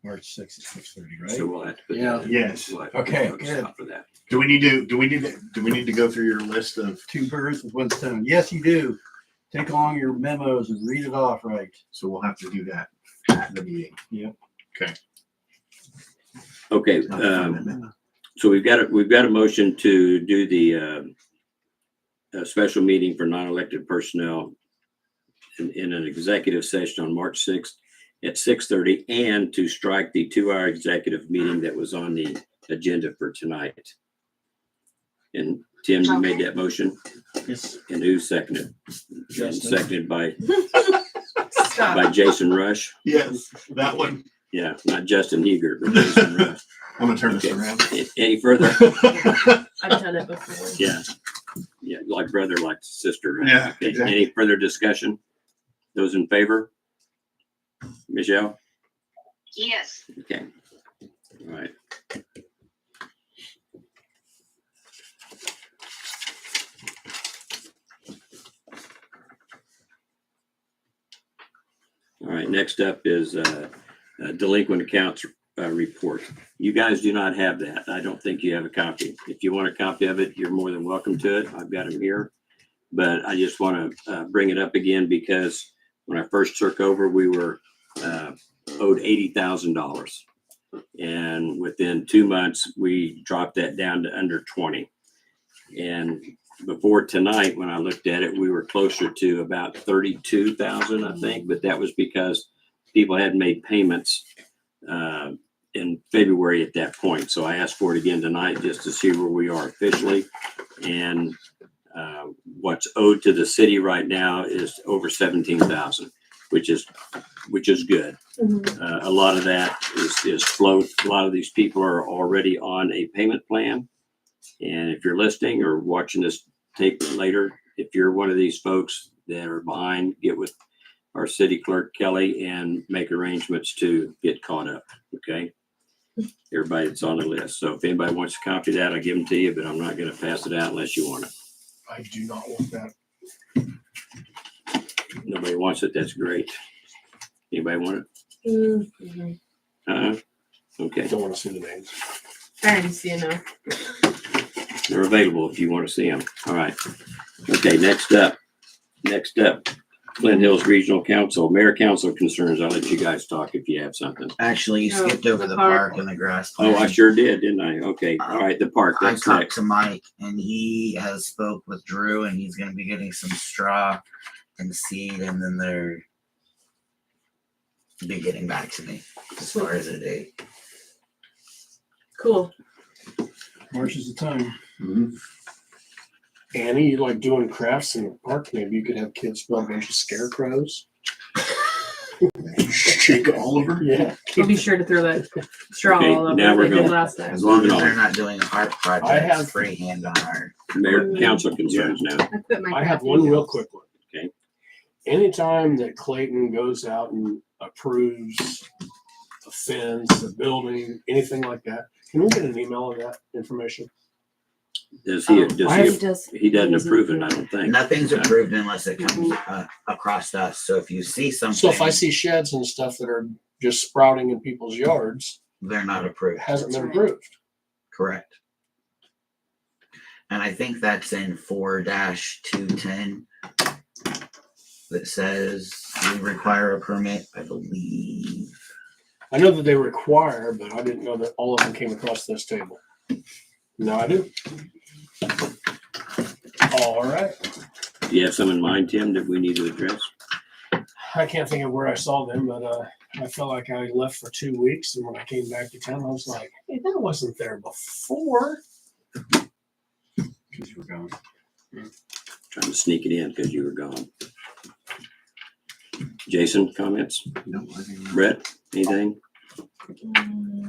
March 6th at 6:30, right? So we'll have to put Yeah. that in. Yes. We'll have to Okay, put a good. stop for that. Do we need to go through your list of, Two birds with one stone. Yes, you do. Take along your memos and read it off right. so we'll have to do that at the meeting. Okay, so we've got a motion to do the a special meeting for non-elected personnel in an executive session on March 6th at 6:30, and to strike the 2-hour executive meeting that was on the agenda for tonight. And Tim, you made that motion, Yes. and who seconded? Justin. Seconded by Stop. Jason Rush. Yes, that one. Yeah, not Justin Heger, but Jason Rush. I'm gonna turn this Okay. around. Any further? I've done it before. Yeah. Yeah, like brother, like sister. Right? Yeah, Okay. exactly. Any further discussion? Those in favor? Michelle? Yes. Okay. All right. All right, next up is delinquent accounts report. You guys do not have that. I don't think you have a copy. If you want a copy of it, you're more than welcome to it. I've got them here. But I just want to bring it up again because when I first took over, we were owed $80,000. And within 2 months, we dropped that down to under 20. And before tonight, when I looked at it, we were closer to about 32,000, I think, but that was because people hadn't made payments in February at that point. So I asked for it again tonight just to see where we are officially. And what's owed to the city right now is over 17,000, which is good. A lot of that is float. A lot of these people are already on a payment plan. And if you're listening or watching this tape later, if you're one of these folks that are behind, get with our city clerk, Kelly, and make arrangements to get caught up. Okay. Everybody that's on the list. So if anybody wants to copy that, I'll give them to you, but I'm not going to pass it out unless you want it. I do not want that. Nobody wants it. That's great. Anybody want it? Okay. Don't want to see the names. I already see it now. They're available if you want to see them. All right. Okay. Next up, Flint Hills Regional Council, Mayor Council concerns. I'll let you guys talk if you have something. Actually, you Oh, skipped over the the park. park and the grass. Oh, I plan. sure did, didn't I? Okay. All right. The park. I That's talked next. to Mike and he has spoke with Drew and he's gonna be getting some straw and seed and then they're be getting back to me as far as a date. Cool. March is the time. Mhm. Annie, you like doing crafts in the park? Maybe you could have kids build a bunch of scarecrows. Shake all over. Yeah. I'll be sure to throw that straw Okay, all over now like we're I did going- last time. As long as Moving on. they're not doing an art project, I have- it's freehand on art. Mayor Council concerns now. I put my I have crafty one real nails. quick one. Okay. Anytime that Clayton goes out and approves a fence, a building, anything like that, can we get an email of that information? Does he? He doesn't doesn't approve it. I don't think. Nothing's approved unless it comes across us. So if you see something, So if I see sheds and stuff that are just sprouting in people's yards, they're not it approved. hasn't been That's right. approved. Correct. And I think that's in 4-210 that says we require a permit, I believe. I know that they require, but I didn't know that all of them came across this table. Now I do. All right. Do you have some in mind, Tim, that we need to address? I can't think of where I saw them, but I felt like I left for 2 weeks, and when I came back to town, I was like, "Hey, that wasn't there before." Because you were gone. Trying to sneak it in because you were gone. Jason, comments? No, I think not. Brett, anything?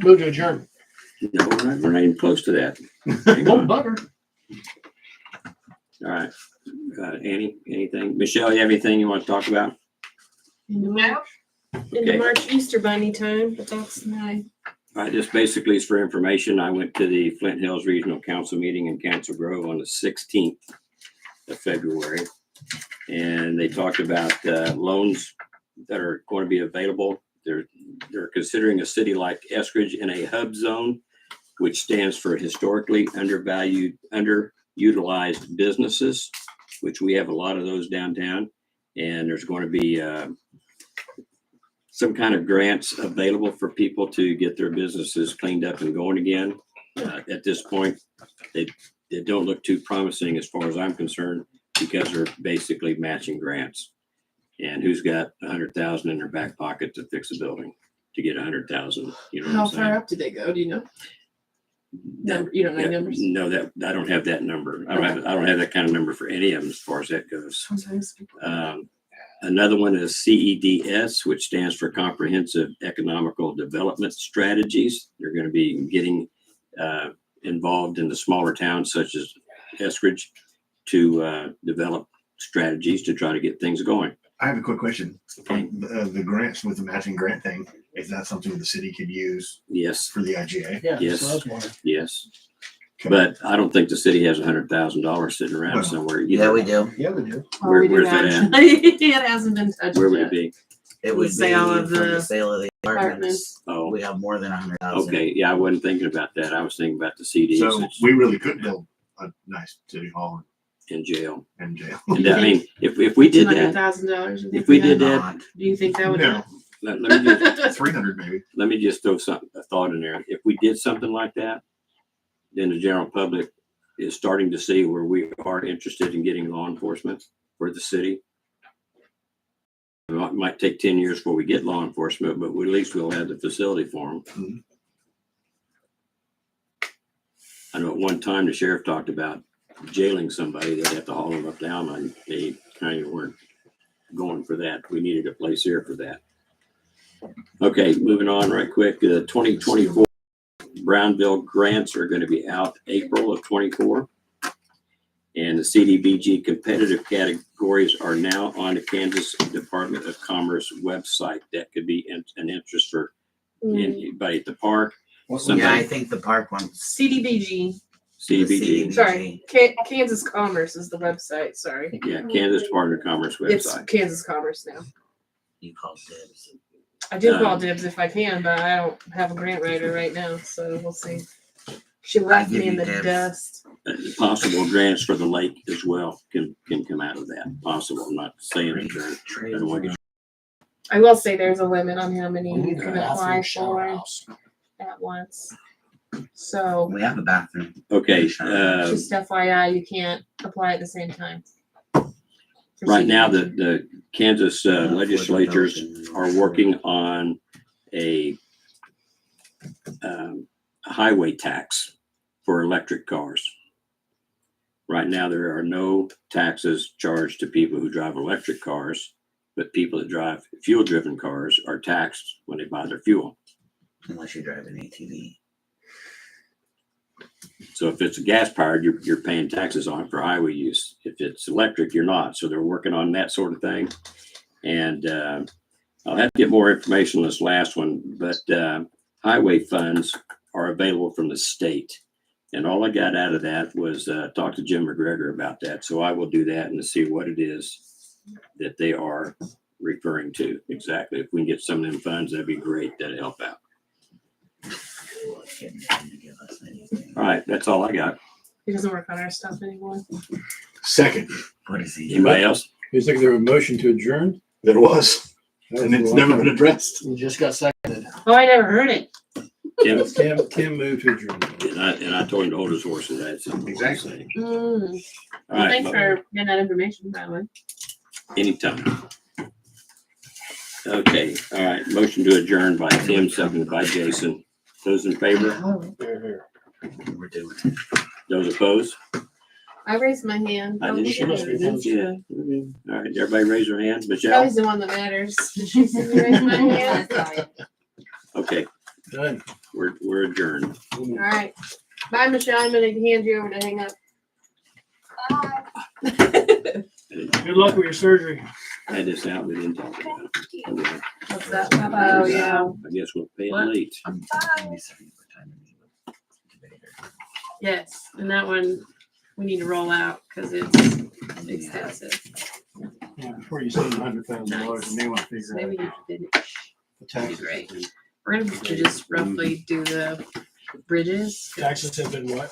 Move to adjourn. No, we're not even close to that. Hang Won't on. bugger. All right. Annie, anything? Michelle, you have anything you want to talk about? No, Into Okay. March Easter bunny time, but that's nice. All right, just basically it's for information. I went to the Flint Hills Regional Council meeting in Council Grove on the 16th of February. And they talked about loans that are going to be available. They're considering a city like Eskridge in a hub zone, which stands for historically undervalued, underutilized businesses, which we have a lot of those downtown. And there's going to be some kind of grants available for people to get their businesses cleaned up and going again. At this point, they don't look too promising as far as I'm concerned, because they're basically matching grants. And who's got 100,000 in their back pocket to fix a building to get 100,000? You know what How I'm saying? far up did they go? Do you know? Number, you don't know Yeah, numbers? no, that I don't have that number. I don't have that kind of number for any of them as far as that goes. Sometimes. Another one is CEDS, which stands for Comprehensive Economical Development Strategies. They're going to be getting involved in the smaller towns such as Eskridge to develop strategies to try to get things going. I have a quick question. Okay. The grants with the matching grant thing, is that something the city could use Yes, for the IGA? Yeah, Yes. so I was wondering. yes. Okay. But I don't think the city has $100,000 sitting around Well, somewhere. Yeah, we do. Yeah, we do. Oh, we do Where's that at? actually. It hasn't been touched Where would it yet. be? It would be Sale of from the the sale of the apartments. apartments. Oh, We have more than 100,000. okay. Yeah, I wasn't thinking about that. I was thinking about the CDs So we really could build a nice city hall in jail. and jail. And I mean, if we did that, $200,000. if we did that, Not. Do you think that would? No, let me just 300 maybe. let me just throw a thought in there. If we did something like that, then the general public is starting to see where we are interested in getting law enforcement for the city. It might take 10 years before we get law enforcement, but at least we'll have the facility for them. Mhm. I know at one time the sheriff talked about jailing somebody, they'd have to haul them up down, and they kind of weren't going for that. We needed a place here for that. Okay, moving on right quick. 2024 Brownville grants are going to be out April of 24. And the CDBG competitive categories are now on the Kansas Department of Commerce website. That could be an interest for anybody at the park. Yeah, I Somebody, think the park one. CDBG. CDBG. Sorry, Kansas Commerce is the website. Sorry. Yeah, Kansas Department of Commerce It's website. Kansas Commerce now. You called dibs. I do call dibs if I can, but I don't have a grant writer right now, so we'll see. She left give me in you the dibs. dust. Possible grants for the lake as well can come out of that. Possible. I'm not saying it. I don't want to get I will say there's a limit on how many We you need a can bathroom apply shower for house. at once. So We have a bathroom. okay. just FYI, you can't apply at the same time. For Right now, CDBG. the Kansas legislatures are working on a highway tax for electric cars. Right now, there are no taxes charged to people who drive electric cars, but people that drive fuel-driven cars are taxed when they buy their fuel. Unless you drive an ATV. So if it's gas powered, you're paying taxes on it for highway use. If it's electric, you're not. So they're working on that sort of thing. And I'll have to get more information on this last one, but highway funds are available from the state. And all I got out of that was talk to Jim McGregor about that. So I will do that and see what it is that they are referring to exactly. If we can get some of them funds, that'd be great. That'd help out. All right, that's all I got. He doesn't work on our stuff anymore. Second, What is he? Anybody else? Is there a motion to adjourn? there was, and it's never been addressed. You just got seconded. Oh, I never heard it. Tim moved to adjourn. and I told him to hold his horses. I had something to say. Mm. All Well, right, thanks for getting that information, by the way. anytime. Okay, all right. Motion to adjourn by Tim, seconded by Jason. Those in favor? Here, We're doing it. Those opposed? I raised my hand. I Don't didn't be see scared. it. All right, everybody raise their hand. Michelle? Kelly's the one that matters. She said to raise my hand. Okay, Done. we're adjourned. All right. Bye, Michelle. I'm gonna hand you over to hang up. Good luck with your surgery. I had this out, we didn't talk about it. Okay. What's that? Oh, yeah. I guess we'll pay it What? late. I'm resetting for time to meet with debater. Yes, and that one we need to roll out because it's extensive. Yeah, before you spend $100,000, you may want to So figure maybe out you didn't. the taxes. Great. We're gonna have to just roughly do the bridges. Taxes have been what?